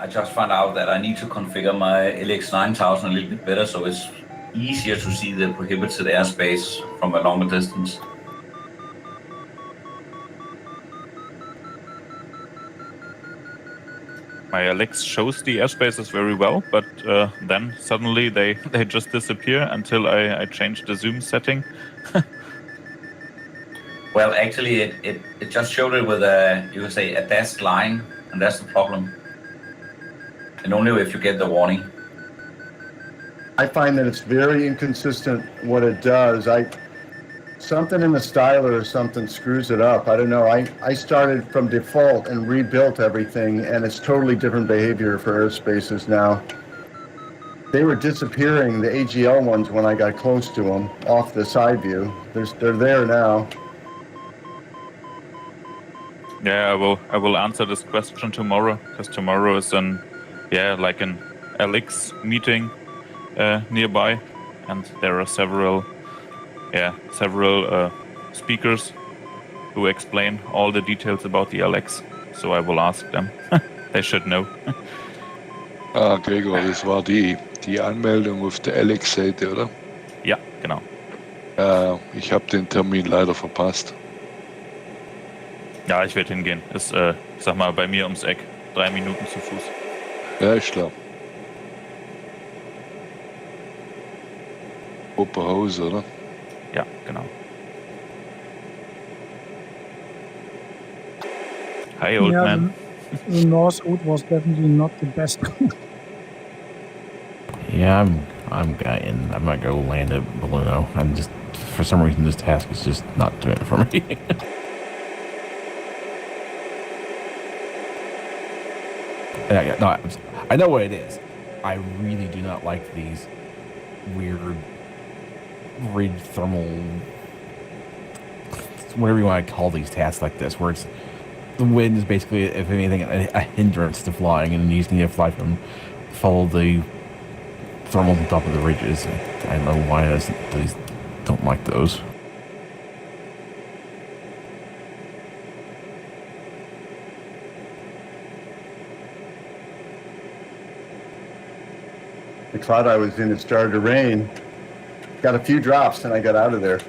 just found out that I need to configure my LX9000 a little bit better so it's easier to see the prohibited airspace from a longer distance.
My Alex shows the airspaces very well, but then suddenly they just disappear until I change the zoom setting.
Well, actually, it just showed it with you could say, a dashed line, and that's the problem. And only if you get the warning.
I find that it's very inconsistent what it does. Something in the styler or something screws it up. I don't know. I started from default and rebuilt everything, and it's totally different behavior for airspaces now. They were disappearing, the AGL ones, when I got close to them off the side view. They're there now.
Yeah, I will answer this question tomorrow, because tomorrow is an LX meeting nearby, and there are several speakers who explain all the details about the LX. So I will ask them. They should know.
Gregor, das war die Anmeldung auf der Alex-Seite, oder?
Ja, genau.
Ich habe den Termin leider verpasst.
Ja, ich werde hingehen. Ist, sag mal, bei mir ums Eck. 3 Minuten zu Fuß.
Ja, ist klar. Oberhause, oder?
Ja, genau. Hi, old man.
The north route was definitely not the best.
Yeah, I'm not gonna land at Bellino. I'm just, for some reason, this task is just not doing it for me. I know what it is. I really do not like these weird rig thermal, whatever you want to call these tasks like this, where it's the wind is basically, if anything, a hindrance to flying, and you just need to follow the thermals on top of the ridges. I don't know why I don't like those.
The cloud I was in, it started to rain. Got a few drops, and I got out of there.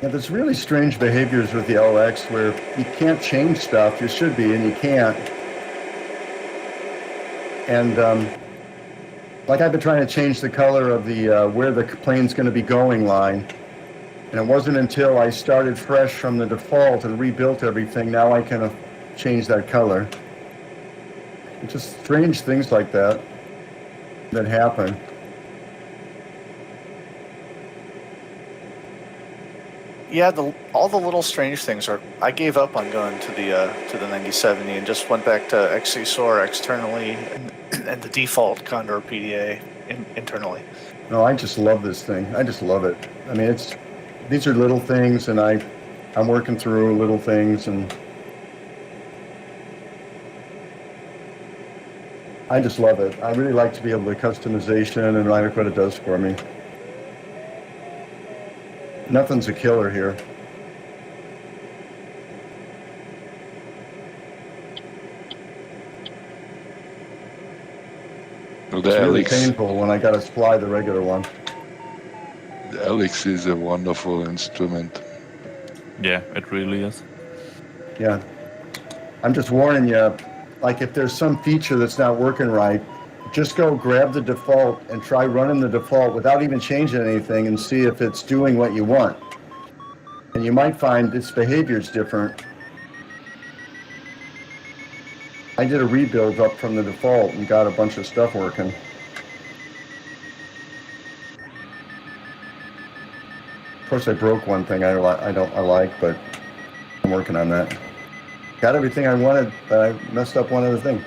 Yeah, there's really strange behaviors with the LX where you can't change stuff. You should be, and you can't. And like I've been trying to change the color of the where the plane's going to be going line. And it wasn't until I started fresh from the default and rebuilt everything, now I can change that color. It's just strange things like that happen.
Yeah, all the little strange things are. I gave up on going to the 9070 and just went back to XC-SOAR externally and the default Condor PDA internally.
No, I just love this thing. I just love it. I mean, these are little things, and I'm working through little things, and I just love it. I really like to be able to customization and like what it does for me. Nothing's a killer here.
Well,
it's really painful when I got to fly the regular one.
The Alex is a wonderful instrument.
Yeah, it really is.
Yeah. I'm just warning you, like if there's some feature that's not working right, just go grab the default and try running the default without even changing anything and see if it's doing what you want. And you might find its behavior is different. I did a rebuild up from the default and got a bunch of stuff working. course, I broke one thing I like, but I'm working on that. Got everything I wanted, but I messed up one other thing.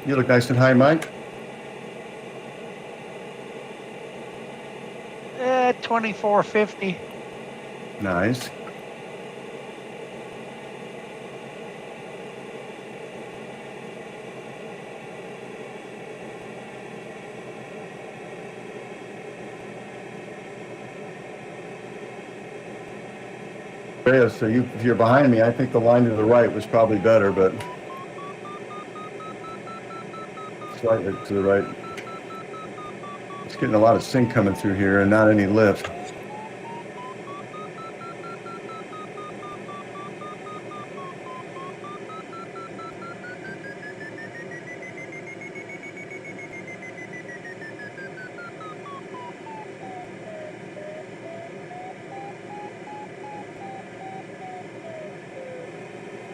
You look nice and high, Mike.
2450.
Nice. Yeah, so if you're behind me, I think the line to the right was probably better, but slightly to the right. It's getting a lot of sink coming through here and not any lift.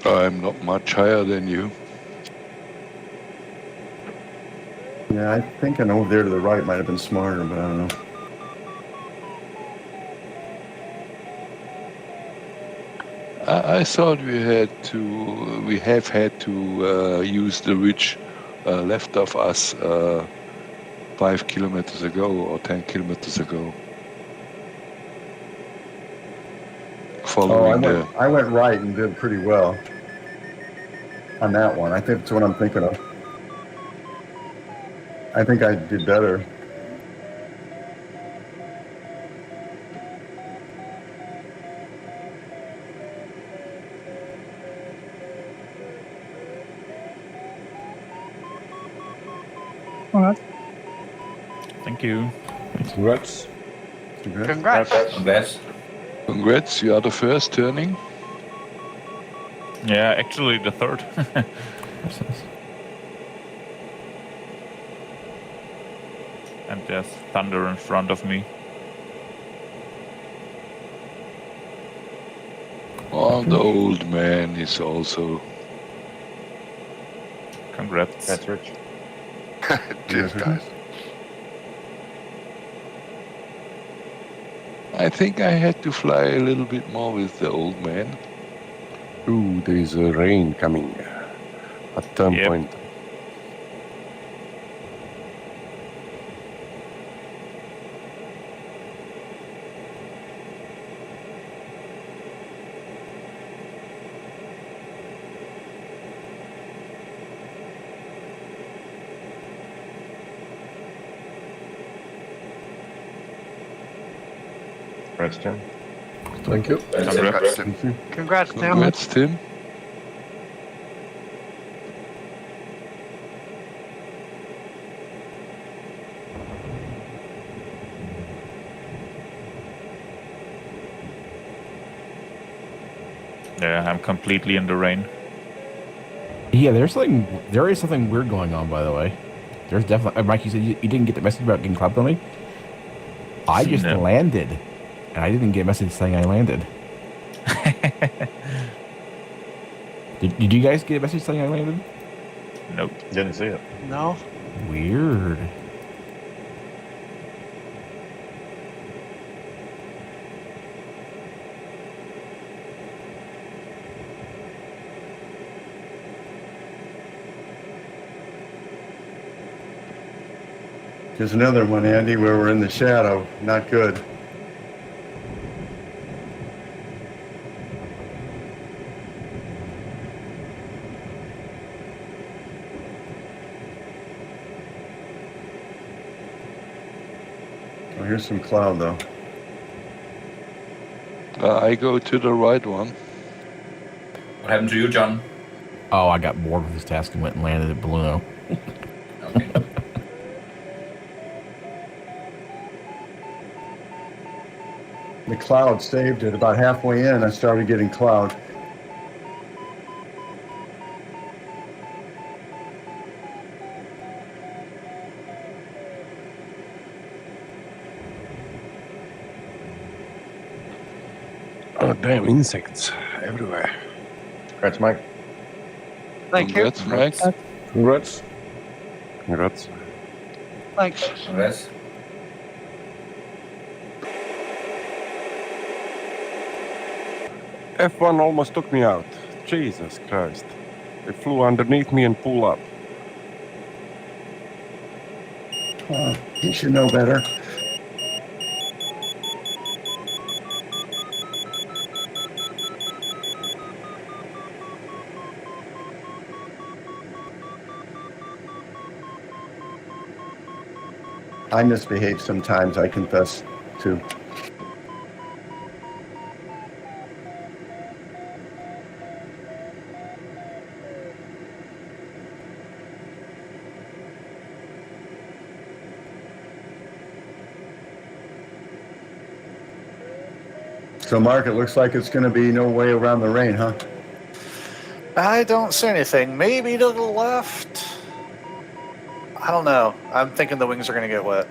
I'm not much higher than you.
Yeah, I think an over there to the right might have been smarter, but I don't know.
I thought we have had to use the ridge left of us 5 kilometers ago or 10 kilometers ago. Following
I went right and did pretty well on that one. I think that's what I'm thinking of. I think I did better.
All right.
Thank you.
Congrats.
Congrats.
Congrats, you are the first turning.
Yeah, actually the third. And there's thunder in front of me.
Oh, the old man is also.
Congrats.
That's Rich.
Cheers, guys.
I think I had to fly a little bit more with the old man.
Ooh, there is a rain coming at turn point. Congrats, Tim.
Thank you.
Congrats, Tim.
Thank you.
Congrats, Tim.
Congrats, Tim.
Yeah, I'm completely in the rain.
Yeah, there is something weird going on, by the way. There's definitely, Mike, you said you didn't get the message about getting cloud penalty? I just landed, and I didn't get a message saying I landed. Did you guys get a message saying I landed?
Nope.
Didn't see it.
No.
Weird.
There's another one, Andy, where we're in the shadow. Not good. Oh, here's some cloud, though.
I go to the right one.
What happened to you, John?
Oh, I got bored with this task and went and landed at Bluno.
Okay.
The cloud saved it. About halfway in, I started getting cloud.
Oh, damn, insects everywhere. Congrats, Mike.
Thank you.
Congrats, Mike.
Congrats.
Congrats.
Thanks.
Congrats.
F1 almost took me out. Jesus Christ. They flew underneath me and pulled up.
You should know better. I misbehave sometimes, I confess, too. So, Mark, it looks like it's going to be no way around the rain, huh?
I don't see anything. Maybe to the left. I don't know. I'm thinking the wings are going to get wet.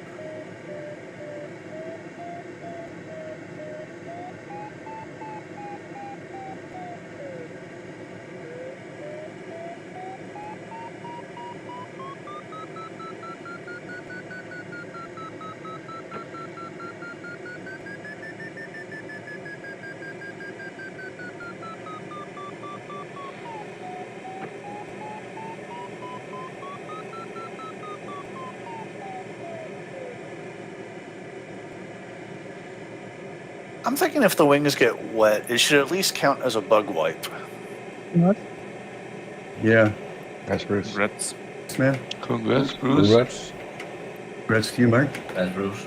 I'm thinking if the wings get wet, it should at least count as a bug wipe.
What?
Yeah.
That's Bruce.
Congrats.
Man.
Congrats, Bruce.
Congrats.
Congrats to you, Mark.
That's Bruce.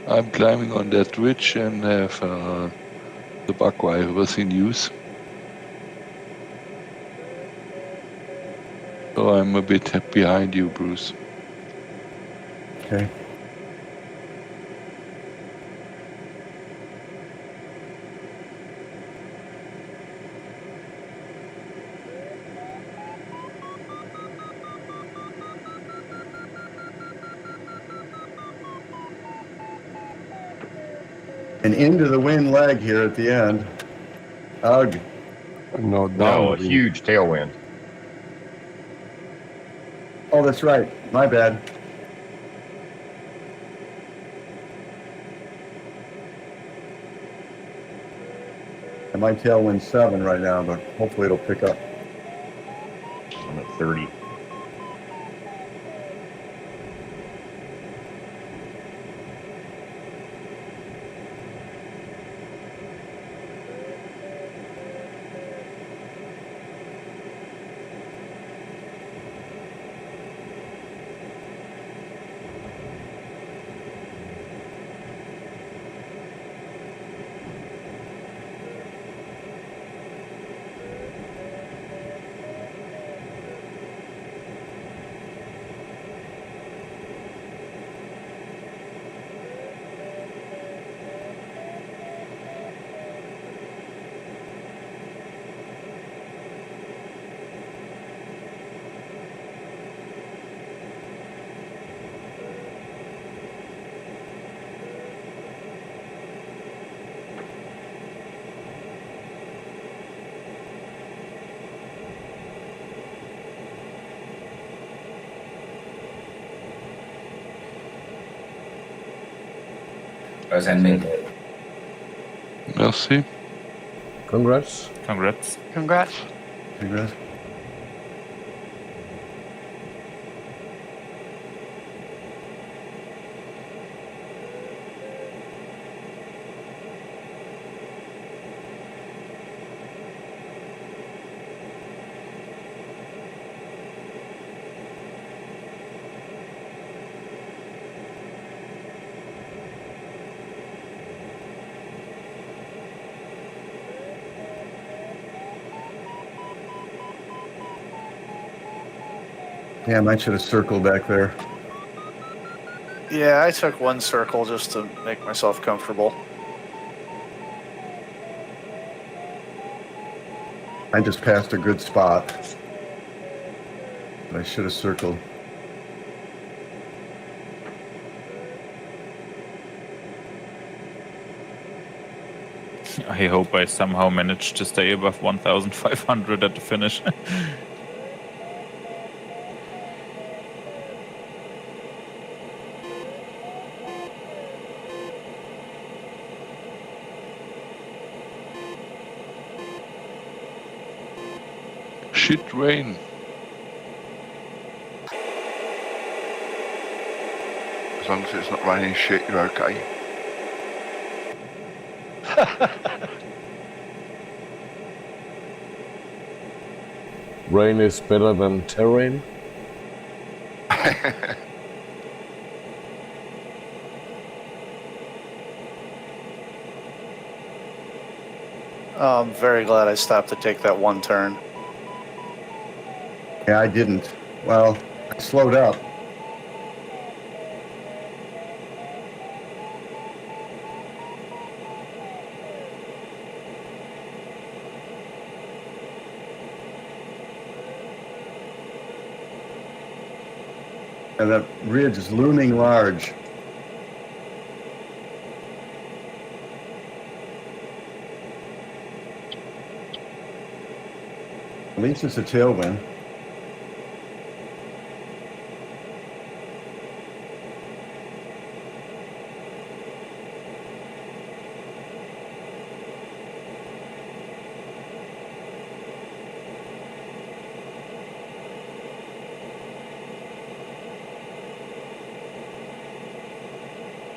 I'm climbing on that ridge and have the bug wipers in use. So I'm a bit behind you, Bruce.
Okay. And into the wind leg here at the end. Ugh.
No,
No, a huge tailwind.
Oh, that's right. My bad. And my tailwind's 7 right now, but hopefully it'll pick up.
I'm at 30.
That's ending.
Merci.
Congrats.
Congrats.
Congrats.
Congrats. Damn, I should have circled back there.
Yeah, I took one circle just to make myself comfortable.
I just passed a good spot. But I should have circled.
I hope I somehow managed to stay above 1,500 at the finish.
Shit rain.
As long as it's not raining shit, you're okay.
Rain is better than terrain.
I'm very glad I stopped to take that one turn.
Yeah, I didn't. Well, I slowed up. And that ridge is looming large. At least it's a tailwind.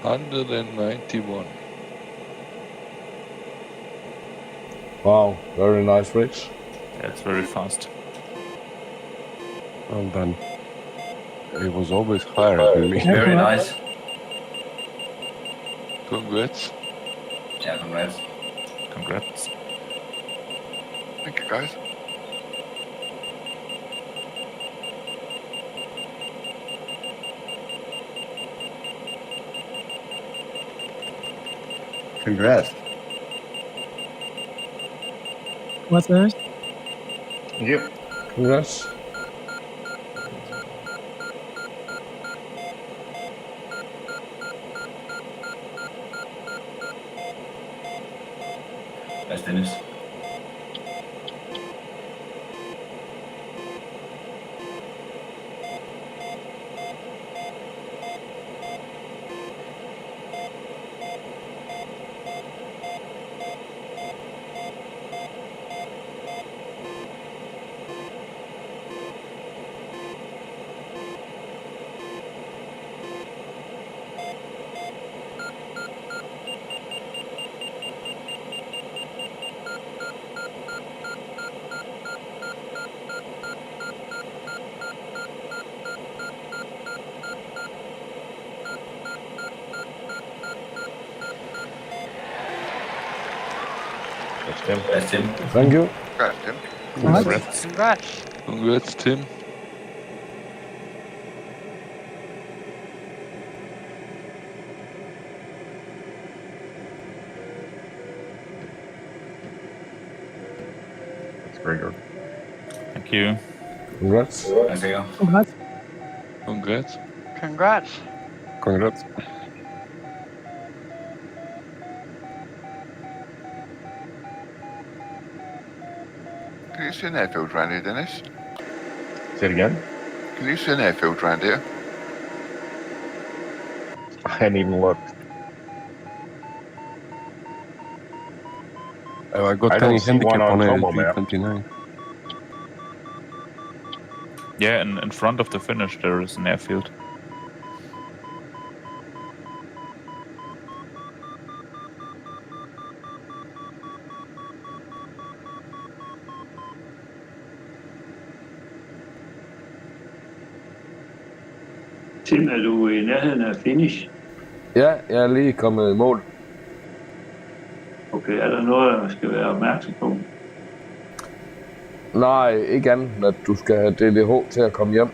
$191.
Wow, very nice race.
That's very fast.
Well done. It was always higher than me.
Very nice.
Congrats.
Yeah, congrats.
Congrats.
Thank you, guys.
Congrats.
What's that?
Yep.
Congrats.
That's Dennis.
That's Tim.
That's Tim.
Thank you.
Congrats, Tim.
Congrats.
Congrats.
Congrats, Tim.
That's Gregor.
Thank you.
Congrats.
There you go.
Congrats.
Congrats.
Congrats.
Congrats.
Can you see an airfield round here, Dennis?
Say it again.
Can you see an airfield round here?
I hadn't even looked.
I got
I
any
don't see one
handicap
on
on a
Tomo map.
V29.
Yeah, and in front of the finish there is an airfield.
Tim, er du i nærheden af finish?
Ja, jeg er lige kommet i mål.
Okay, er der noget, man skal være opmærksom på?
Nej, ikke andet, end at du skal have DDH til at komme hjem.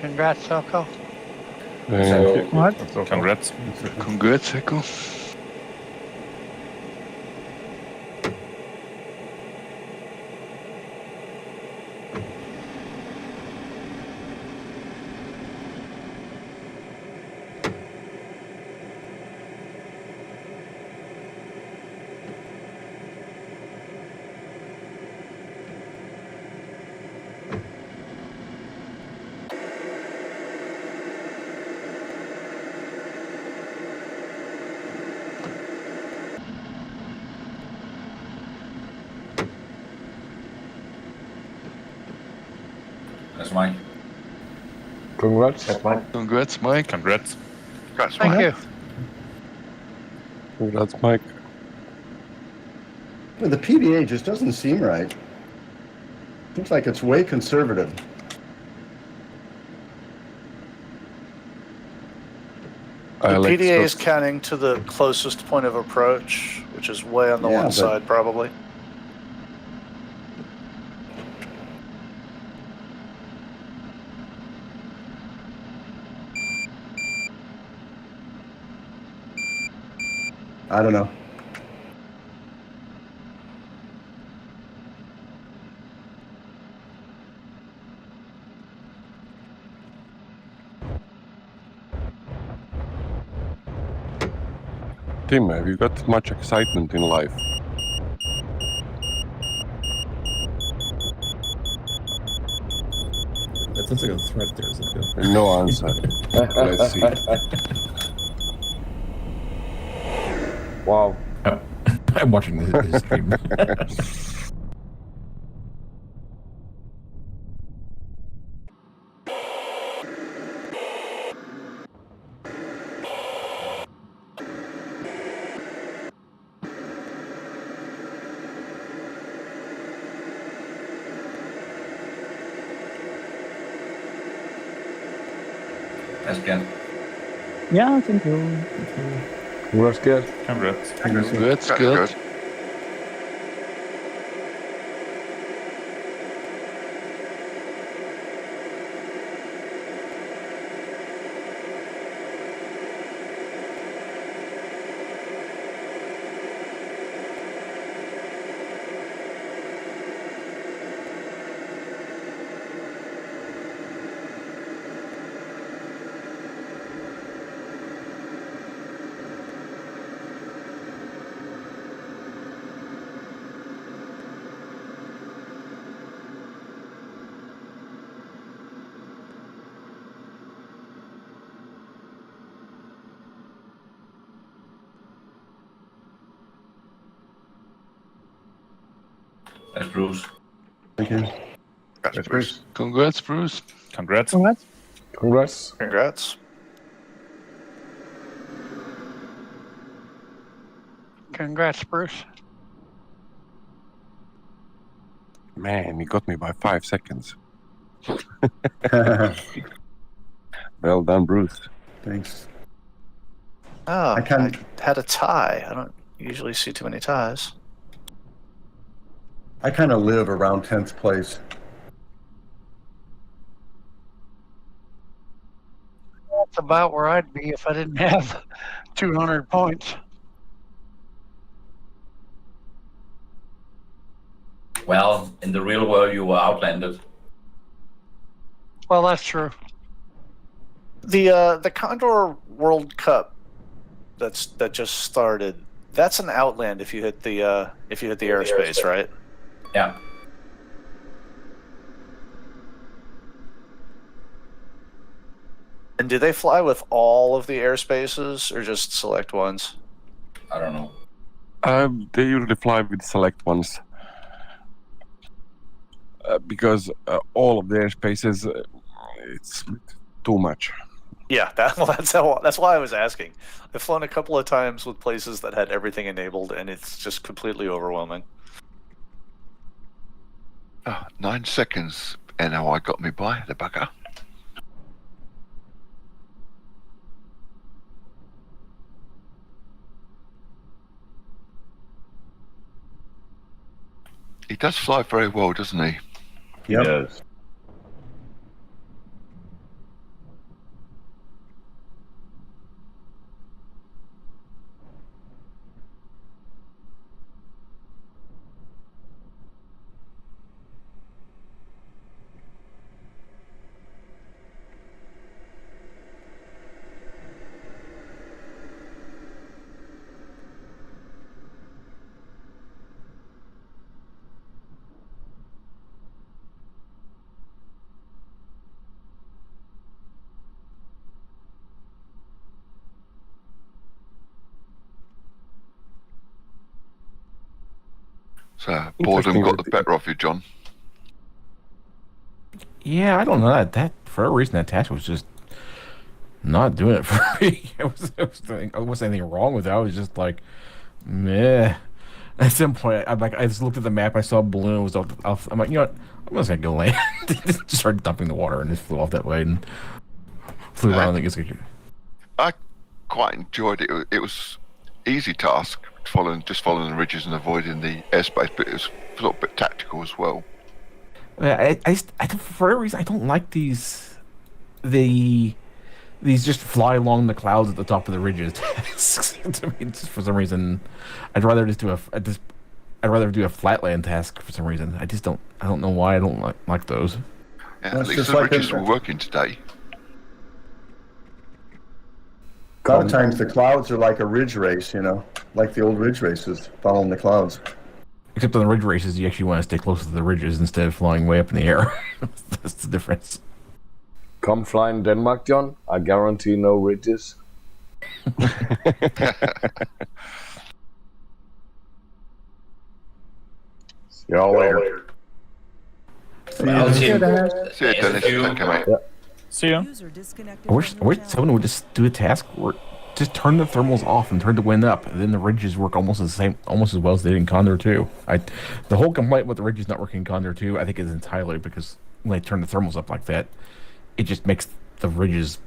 Congrats, Soko.
What?
Congrats.
Congrats, Echo.
That's mine.
Congrats.
That's mine.
Congrats, Mike.
Congrats.
That's
Thank
fine.
you.
Congrats, Mike.
Well, the PDA just doesn't seem right. Seems like it's way conservative.
The
Alex,
PDA is counting to the closest point of approach, which is way on the
Yeah,
one
but-
side, probably.
I don't know.
Tim, have you got much excitement in life?
That sounds like a threat there, Zuko.
No answer. Let's see.
Wow.
I'm watching this stream.
That's good.
Yeah, thank you.
Congrats, kid.
Congrats.
Congrats,
That's
good.
good.
That's Bruce.
Thank you.
That's Bruce.
Congrats, Bruce.
Congrats.
Congrats.
Congrats.
Congrats.
Congrats, Bruce.
Man, he got me by 5 seconds. Well done, Bruce.
Thanks.
Oh,
I kind of
had a tie. I don't usually see too many ties.
I kind of live around 10th place.
That's about where I'd be if I didn't have 200 points.
Well, in the real world, you were outlanded.
Well, that's true.
The Condor World Cup that just started. That's an outland if you hit the airspace, right?
Yeah.
And do they fly with all of the airspaces or just select ones?
I don't know.
They usually fly with select ones. Because all of the airspaces, it's too much.
Yeah, that's why I was asking. I've flown a couple of times with places that had everything enabled, and it's just completely overwhelming.
9 seconds, NOI got me by, the bugger. He does fly very well, doesn't he?
He does.
So boredom got the better of you, John.
Yeah, I don't know that for a reason that task was just not doing it for me. It wasn't anything wrong with it. I was just like, meh. At some point, I just looked at the map. I saw a balloon. Was off. I'm like, you know what? I'm just gonna go land. Just started dumping the water and just flew off that way and flew around.
I quite enjoyed it. It was easy task following the ridges and avoiding the airspace, but it was a little bit tactical as well.
I for a reason I don't like these just fly along the clouds at the top of the ridges. To me, just for some reason, I'd rather do a flatland task for some reason. I don't know why I don't like those.
Yeah, at least the ridges were working today.
A lot of times the clouds are like a ridge race, like the old ridge races, following the clouds.
Except on the ridge races, you actually want to stay close to the ridges instead of flying way up in the air. That's the difference.
Come fly in Denmark, John. I guarantee no ridges.
See y'all later.
See you, Dennis. Thank you, mate.
Yeah. See ya.
I wish someone would just do a task where just turn the thermals off and turn the wind up, and then the ridges work almost as well as they did in Condor 2. The whole complaint with the ridges not working in Condor 2, I think, is entirely because when they turn the thermals up like that, it just makes the ridges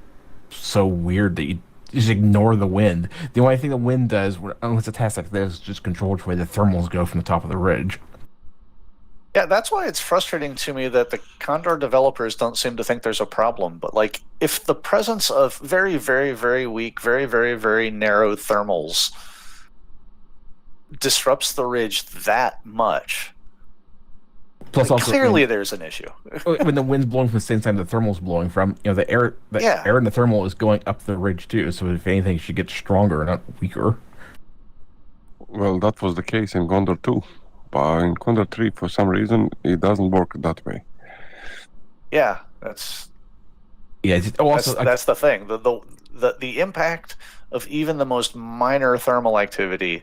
so weird that you just ignore the wind. The only thing the wind does, unless it's a task like this, is just control which way the thermals go from the top of the ridge.
Yeah, that's why it's frustrating to me that the Condor developers don't seem to think there's a problem. But like, if the presence of very, very, very weak, very, very, very narrow thermals disrupts the ridge that much,
plus also
clearly there's an issue.
When the wind's blowing from the same side the thermal's blowing from, the air in the thermal is going up the ridge too. So if anything, it should get stronger, not weaker.
Well, that was the case in Condor 2. But in Condor 3, for some reason, it doesn't work that way.
Yeah, that's the thing. The impact of even the most minor thermal activity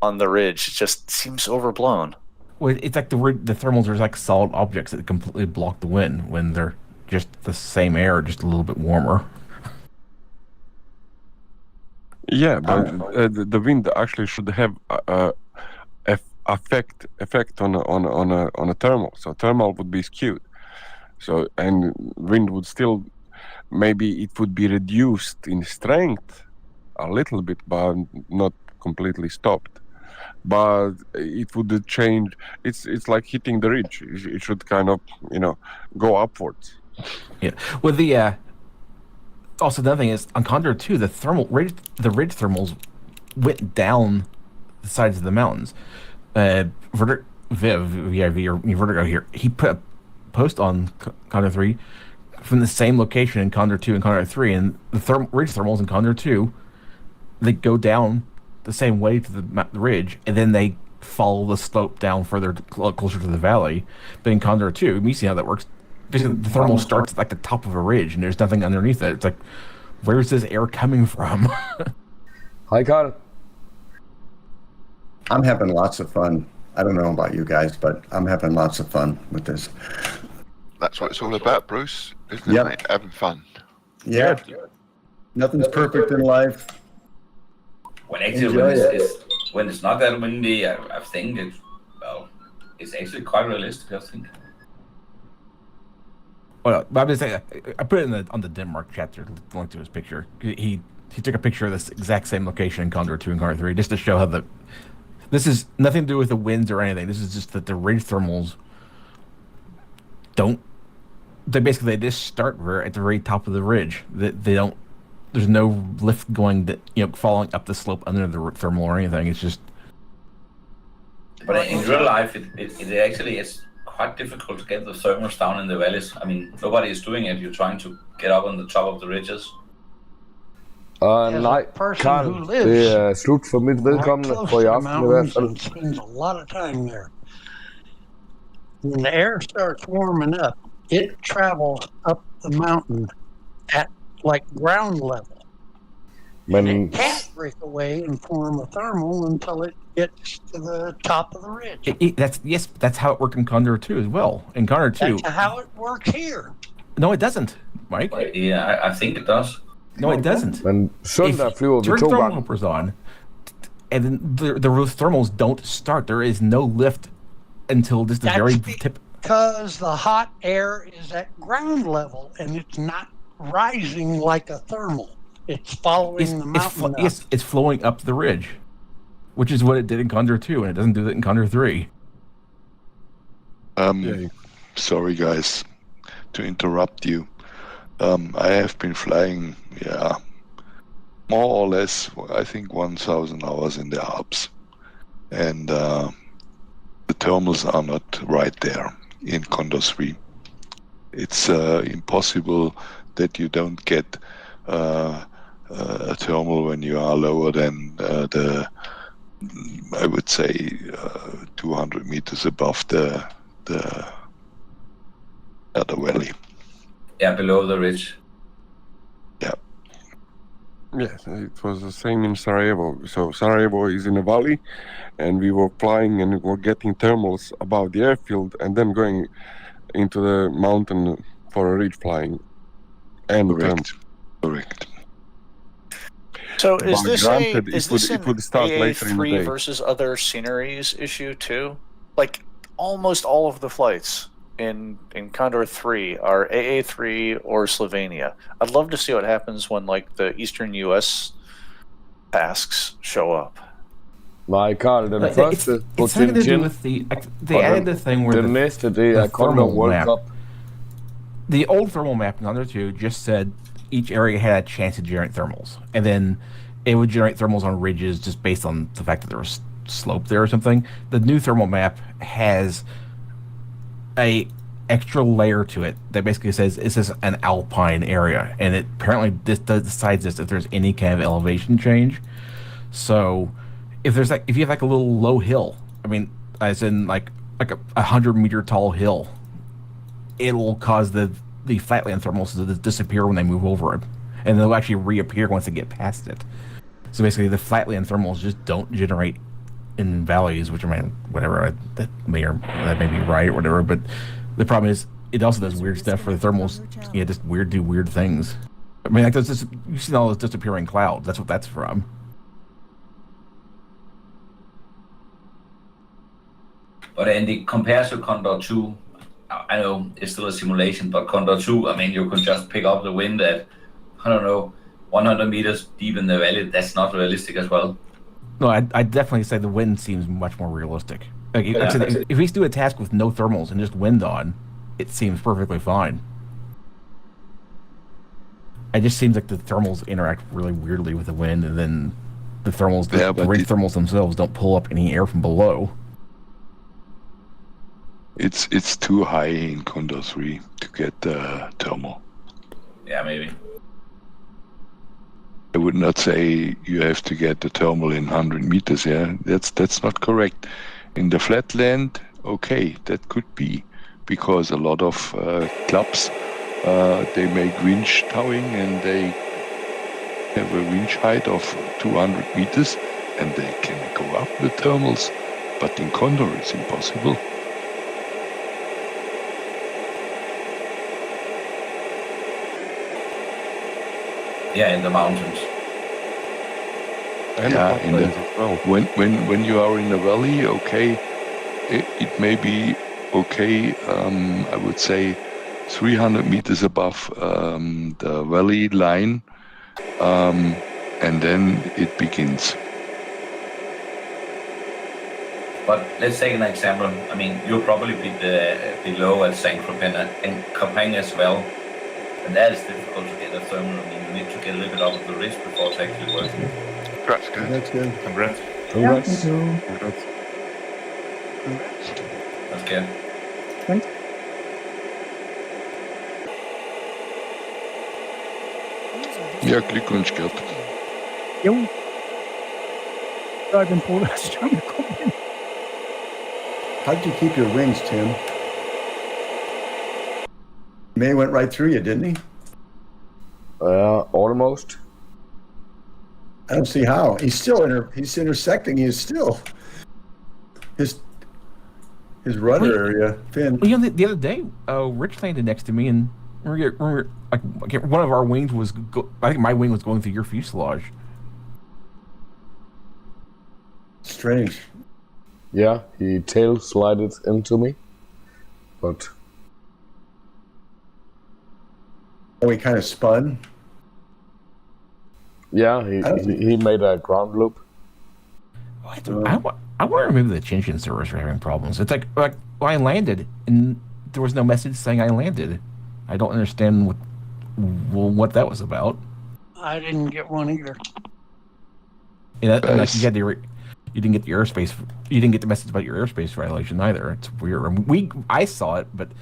on the ridge just seems overblown.
Well, it's like the thermals are like solid objects that completely block the wind when they're just the same air, just a little bit warmer.
Yeah, but the wind actually should have effect on a thermal. So thermal would be skewed. So and wind would still, maybe it would be reduced in strength a little bit, but not completely stopped. But it would change. It's like hitting the ridge. It should kind of go upwards.
Yeah. Well, the also the other thing is on Condor 2, the ridge thermals went down the sides of the mountains. Vertigo here. He put a post on Condor 3 from the same location in Condor 2 and Condor 3, and the ridge thermals in Condor 2, they go down the same way to the ridge, and then they follow the slope down further closer to the valley. But in Condor 2, you see how that works. Basically, the thermal starts at like the top of a ridge, and there's nothing underneath it. It's like, where's this air coming from?
Hi, Carl.
I'm having lots of fun. I don't know about you guys, but I'm having lots of fun with this.
That's what it's all about, Bruce, isn't it,
Yep.
mate? Having fun.
Yeah. Nothing's perfect in life.
When actually, when it's not that windy, I think it's actually quite realistic, I think.
Well, I'm just saying, I put it on the Denmark chat there, link to his picture. He took a picture of this exact same location in Condor 2 and Condor 3, just to show how this is nothing to do with the winds or anything. This is just that the ridge thermals they just start at the very top of the ridge. They don't. There's no lift going falling up the slope under the thermal or anything. It's just.
But in real life, it actually is quite difficult to get the thermals down in the valleys. I mean, nobody is doing it. You're trying to get up on the top of the ridges.
Nej, Carl, det er slut for mit vedkommende for i aften i hvert fald.
Spends a lot of time there. When the air starts warming up, it travels up the mountain at like ground level.
Men
it can't break away and form a thermal until it gets to the top of the ridge.
That's how it worked in Condor 2 as well. In Condor 2,
that's how it works here.
No, it doesn't, Mike.
Yeah, I think it does.
No, it doesn't.
Men søndag flyver vi
turn
2
thermal
gange.
hoppers on, and then the thermals don't start. There is no lift until just the very tip.
Because the hot air is at ground level and it's not rising like a thermal. It's following the mountain.
Yes, it's flowing up the ridge, which is what it did in Condor 2, and it doesn't do that in Condor 3.
Sorry, guys, to interrupt you. I have been flying, more or less, I think 1,000 hours in the Alps. And the thermals are not right there in Condor 3. It's impossible that you don't get a thermal when you are lower than I would say 200 meters above the valley.
Yeah, below the ridge.
Yeah.
Yes, it was the same in Sarajevo. So Sarajevo is in a valley, and we were flying and we were getting thermals above the airfield and then going into the mountain for a ridge flying. And
Correct.
So is
But
this
granted,
it
would start later in the
AA3
day.
versus other sceneries issue too? Like almost all of the flights in Condor 3 are AA3 or Slovenia. I'd love to see what happens when like the Eastern US tasks show up.
Nej, Carl, den første på
It's something to do
Tchin
with they added the thing where
den næste, det er Condor
thermal
World
map.
Cup.
The old thermal map in Condor 2 just said each area had a chance to generate thermals, and then it would generate thermals on ridges just based on the fact that there was slope there or something. The new thermal map has a extra layer to it that basically says this is an alpine area, and it apparently decides this if there's any kind of elevation change. So if you have like a little low hill, I mean, as in like a 100-meter tall hill, it will cause the flatland thermals to disappear when they move over it, and they'll actually reappear once they get past it. So basically, the flatland thermals just don't generate in valleys, which I mean, whatever, that may be right or whatever. But the problem is, it also does weird stuff for the thermals. Yeah, just do weird things. I mean, like you've seen all those disappearing clouds. That's what that's from.
But Andy, compared to Condor 2, I know it's still a simulation, but Condor 2, I mean, you can just pick up the wind at, I don't know, 100 meters deep in the valley, that's not realistic as well.
No, I'd definitely say the wind seems much more realistic. Like, if we do a task with no thermals and just wind on, it seems perfectly fine. It just seems like the thermals interact really weirdly with the wind, and then the thermals, the rig thermals themselves don't pull up any air from below.
It's too high in Condor3 to get thermal.
Yeah, maybe.
I would not say you have to get the thermal in 100 meters. Yeah, that's not correct. In the flatland, okay, that could be, because a lot of clubs they make winch towing and they have a winch height of 200 meters and they can go up the thermals, but in Condor it's impossible.
Yeah, in the mountains.
And
yeah,
in the, well.
when you are in a valley, okay, it may be okay. I would say 300 meters above the valley line, and then it begins.
But let's take an example. I mean, you'll probably be below at Saint-Tropez and Copenhagen as well. And that is difficult to get a thermal. I mean, you need to get a little bit out of the ridge before it's actually working.
That's good.
That's good.
Congrats.
Congrats.
Congrats.
That's good.
Thanks.
Ja, Glückwunsch, Gerd.
Jo. Jeg er den produktion, der kom ind.
How did you keep your wings, Tim? May went right through you, didn't he?
Almost.
I don't see how. He's still he's intersecting you still. His rudder area, fin.
Well, you know, the other day, Rich landed next to me, and one of our wings was. I think my wing was going through your fuselage.
Strange.
Yeah, he tail slided into me, but.
Oh, he kind of spun.
Yeah, he made a ground loop.
I wonder if maybe the Tchin Tchin servers are having problems. It's like I landed and there was no message saying I landed. I don't understand what that was about.
I didn't get one either.
Yeah, and like you didn't get the airspace. You didn't get the message about your airspace violation either. It's weird. I saw it, but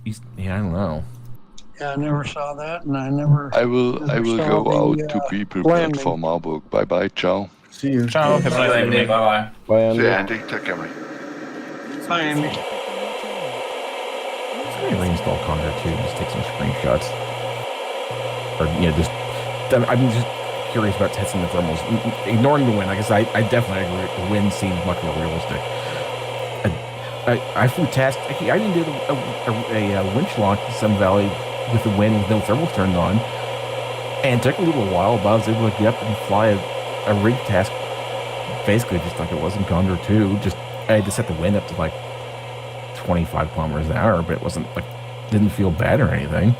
I don't know.
Yeah, I never saw that, and I never.
I will go out to be prepared for Marburg. Bye bye, ciao.
See you.
Ciao. Have a nice evening.
Bye bye.
Bye, Andy.
See you, Andy. Take care, mate.
Bye, Andy.
I'm gonna reinstall Condor3 and just take some screenshots. Or I'm just curious about testing the thermals. Ignoring the wind, I guess I definitely agree. The wind seems much more realistic. I flew task. I even did a winch launch in Sun Valley with the wind with no thermals turned on, and it took a little while, but I was able to get up and fly a rig task basically just like it was in Condor 2. Just I had to set the wind up to like 25 kilometers an hour, but it wasn't like didn't feel bad or anything.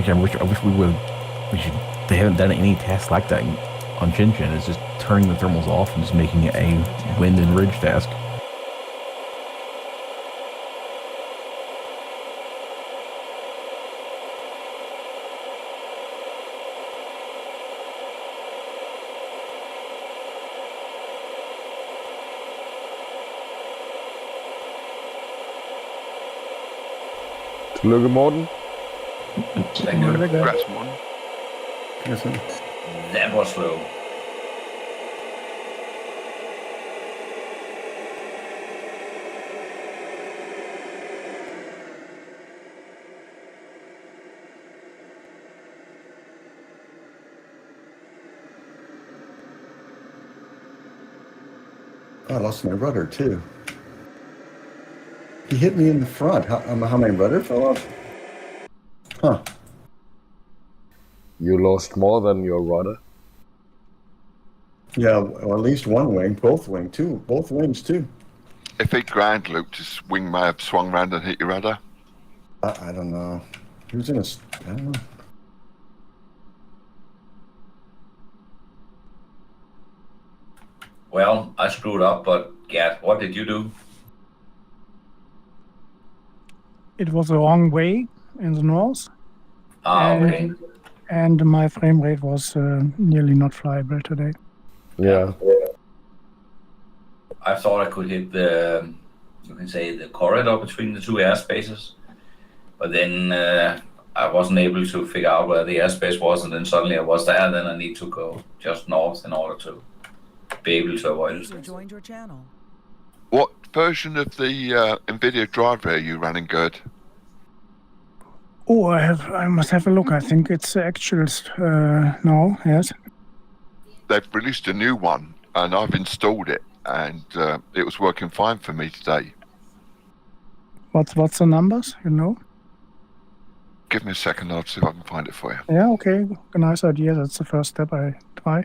Like, I wish they haven't done any tasks like that on Tchin Tchin. It's just turning the thermals off and just making it a wind and ridge task.
Tillykke, Morten.
Thank you.
Congrats, Morten.
Yes, sir.
That was slow.
I lost my rudder too. He hit me in the front. How my rudder fell off? Huh.
You lost more than your rudder.
Yeah, well, at least one wing, both wings too.
If he ground looped, his wing may have swung round and hit your rudder.
I don't know. He was in a. I don't know.
Well, I screwed up, but Gert, what did you do?
It was the wrong way in the north.
Okay.
And my frame rate was nearly not flyable today.
Yeah.
I thought I could hit the, you can say, the corridor between the two airspaces, but then I wasn't able to figure out where the airspace was, and then suddenly I was there. Then I need to go just north in order to be able to avoid it.
Joined your channel.
What version of the NVIDIA driver are you running, Gerd?
Oh, I must have a look. I think it's actuals now. Yes.
They've released a new one, and I've installed it, and it was working fine for me today.
What's the numbers? You know.
Give me a second, I'll see if I can find it for you.
Yeah. Okay. A nice idea. That's the first step I try.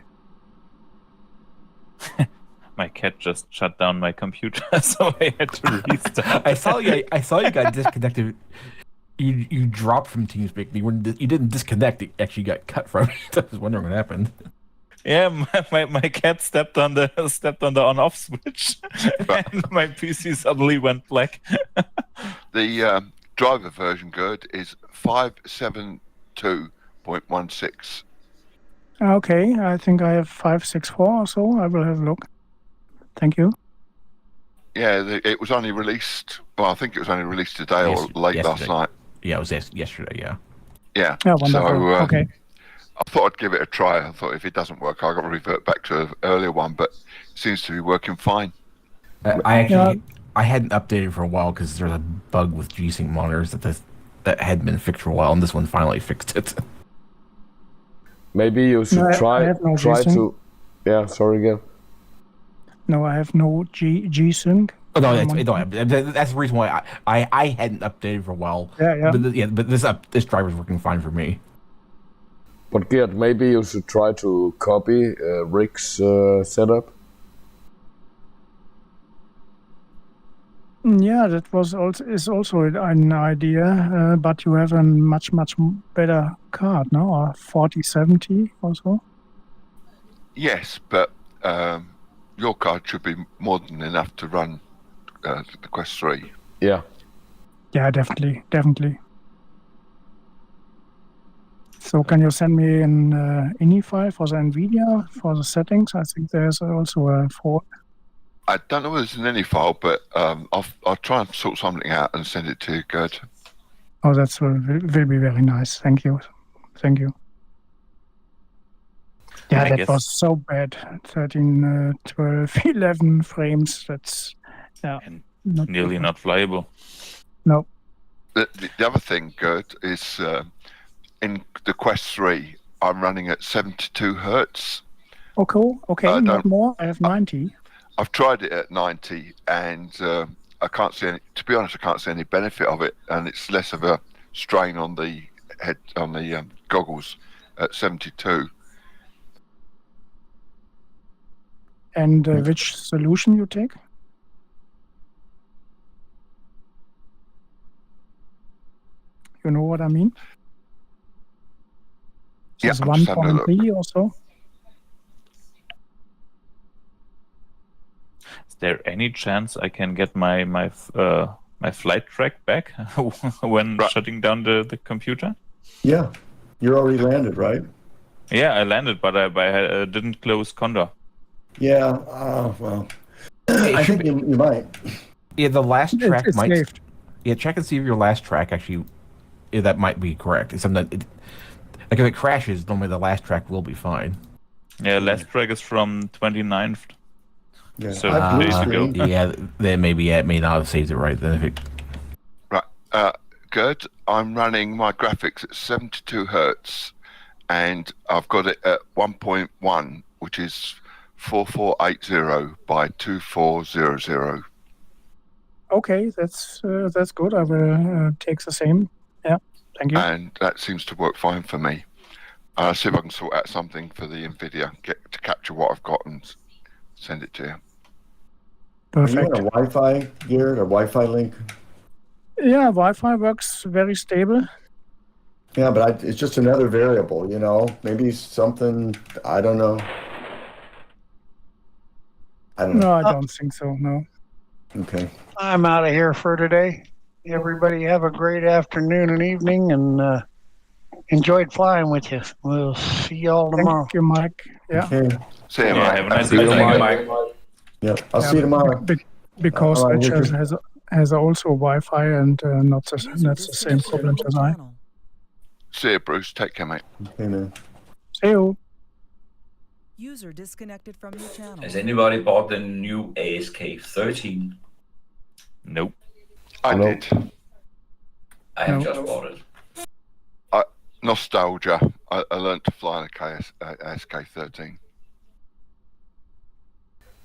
My cat just shut down my computer, so I had to restart.
I saw you got disconnected. You dropped from TeamSpeak. You didn't disconnect. It actually got cut from it. I was wondering what happened.
Yeah, my cat stepped on the on-off switch, and my PC suddenly went black.
The driver version, Gerd, is 572.16.
Okay. I think I have 564 or so. I will have a look. Thank you.
Yeah, it was only released. Well, I think it was only released today or late last night.
Yeah, it was yesterday. Yeah.
Yeah.
Yeah, wonderful.
So,
okay.
I thought I'd give it a try. I thought if it doesn't work, I'll revert back to an earlier one, but it seems to be working fine.
I hadn't updated for a while because there's a bug with G-Sync monitors that had been fixed for a while, and this one finally fixed it.
Maybe you should try to. Yeah, sorry again.
No, I have no G-Sync.
Oh, no, that's the reason why I hadn't updated for a while.
Yeah.
But this driver's working fine for me.
But Gert, maybe you should try to copy Rick's setup.
Yeah, that is also an idea. But you have a much better card, no? Or 4070 or so.
Yes, but your card should be more than enough to run the Quest 3.
Yeah.
Yeah, definitely. So can you send me an INI file for the NVIDIA for the settings? I think there's also a for.
I don't know whether it's in any file, but I'll try and sort something out and send it to you, Gerd.
Oh, that will be very nice. Thank you. Yeah, that was so bad. 13, 12, 11 frames. That's
nearly not flyable.
No.
The other thing, Gerd, is in the Quest 3, I'm running at 72 hertz.
Oh, cool. Okay, not more. I have 90.
I've tried it at 90, and I can't see any. To be honest, I can't see any benefit of it, and it's less of a strain on the head on the goggles at 72.
And which solution you take? You know what I mean?
Yeah,
it's 1.3 or so.
Is there any chance I can get my flight track back when shutting down the computer?
Yeah, you already landed, right?
Yeah, I landed, but I didn't close Condor.
Yeah, well, I think you might.
Yeah, the last track
it's
might.
saved.
Yeah, check and see if your last track actually. Yeah, that might be correct. It's something like if it crashes, normally the last track will be fine.
Yeah, last track is from 29th.
Yeah,
so
days
ago.
Yeah, then maybe it may not have saved it right then. If it...
Right, good. I'm running my graphics at 72 hertz, and I've got it at 1.1, which is 4480 by 2400.
Okay, that's good. I will take the same. Yeah, thank you.
And that seems to work fine for me. I'll see if I can sort out something for the NVIDIA, get to capture what I've got and send it to you.
Are you
Perfect.
on a Wi-Fi, Garrett, a Wi-Fi link?
Yeah, Wi-Fi works very stable.
Yeah, but it's just another variable, you know? Maybe something, I don't know. I don't know.
No, I don't think so, no.
Okay.
I'm out of here for today. Everybody have a great afternoon and evening, and enjoyed flying with you. We'll see you all tomorrow.
Thank you, Mike. Yeah.
Okay.
See you,
Yeah,
mate.
have a nice
See you,
evening.
Mike.
Yep. I'll see you tomorrow.
Because
All right,
Richard
Richard.
has also Wi-Fi and not the
User
same
disconnected
problems
from
as
your
I.
channel.
See you, Bruce. Take care, mate.
Okay, man.
See you.
User disconnected from your channel.
Has anybody bought the new ASK 13?
Nope.
I
No.
did.
I have
No.
just bought it.
Nostalgia. I learned to fly in a ASK-13.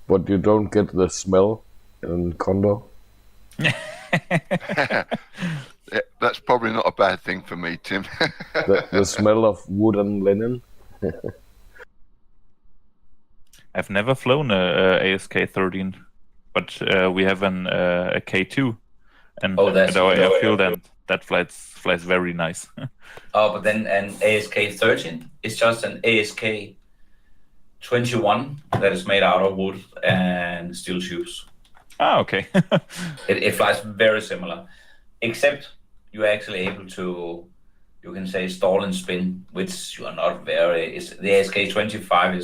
But you don't get the smell in Condor.
Yeah, that's probably not a bad thing for me, Tim.
The smell of wood and linen.
I've never flown a ASK-13, but we have a K2, and
that's
at our
good.
airfield, and that flies very nice.
Oh, but then an ASK 13 is just an ASK 21 that is made out of wood and steel tubes.
Ah, okay.
It flies very similar, except you're actually able to, you can say, stall and spin, which you are not very. The ASK 25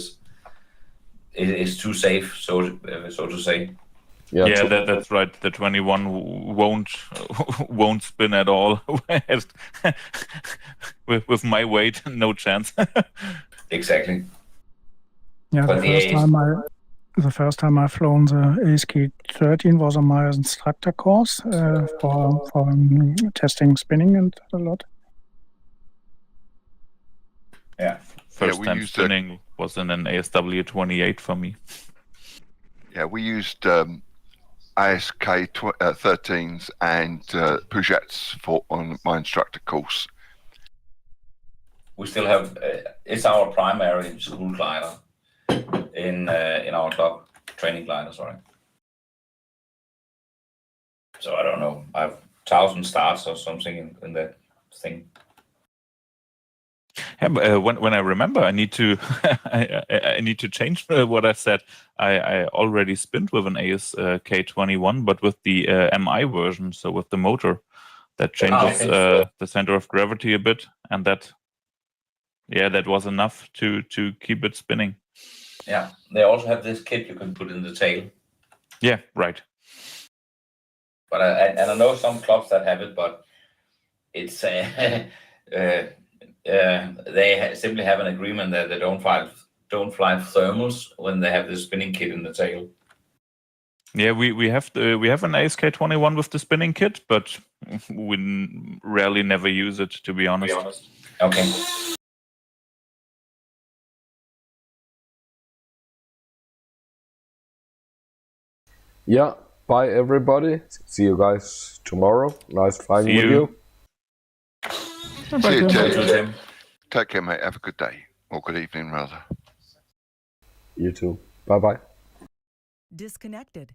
is too safe, so to say.
Yeah, that's right. The 21 won't spin at all. with my weight, no chance.
Exactly.
Yeah,
But
the first time I flown the ASK-13 was on my instructor course for testing spinning and a lot.
Yeah.
First
we
time
used
spinning was in an ASW-28 for me.
Yeah, we used ASK 13s and Peugeots on my instructor course.
We still have it's our primary school glider in our club, training glider. Sorry. So I don't know. I have 1,000 starts or something in that thing.
Yeah, but, when I remember, I need to I need to change what I said. I already spinned with an ASK-21, but with the MI version, so with the motor that changes the center of gravity a bit, and that was enough to keep it spinning.
Yeah, they also have this kit you can put in the tail.
Yeah, right.
But I know some clubs that have it, but it's they simply have an agreement that they don't fly thermals when they have the spinning kit in the tail.
Yeah, we have an ASK-21 with the spinning kit, but we rarely never use it, to be honest.
Okay.
Yeah, bye everybody. See you guys tomorrow. Nice flying with you.
See you, Tim. Take care, mate. Have a good day. Or good evening, rather.
You too. Bye-bye.
Disconnected.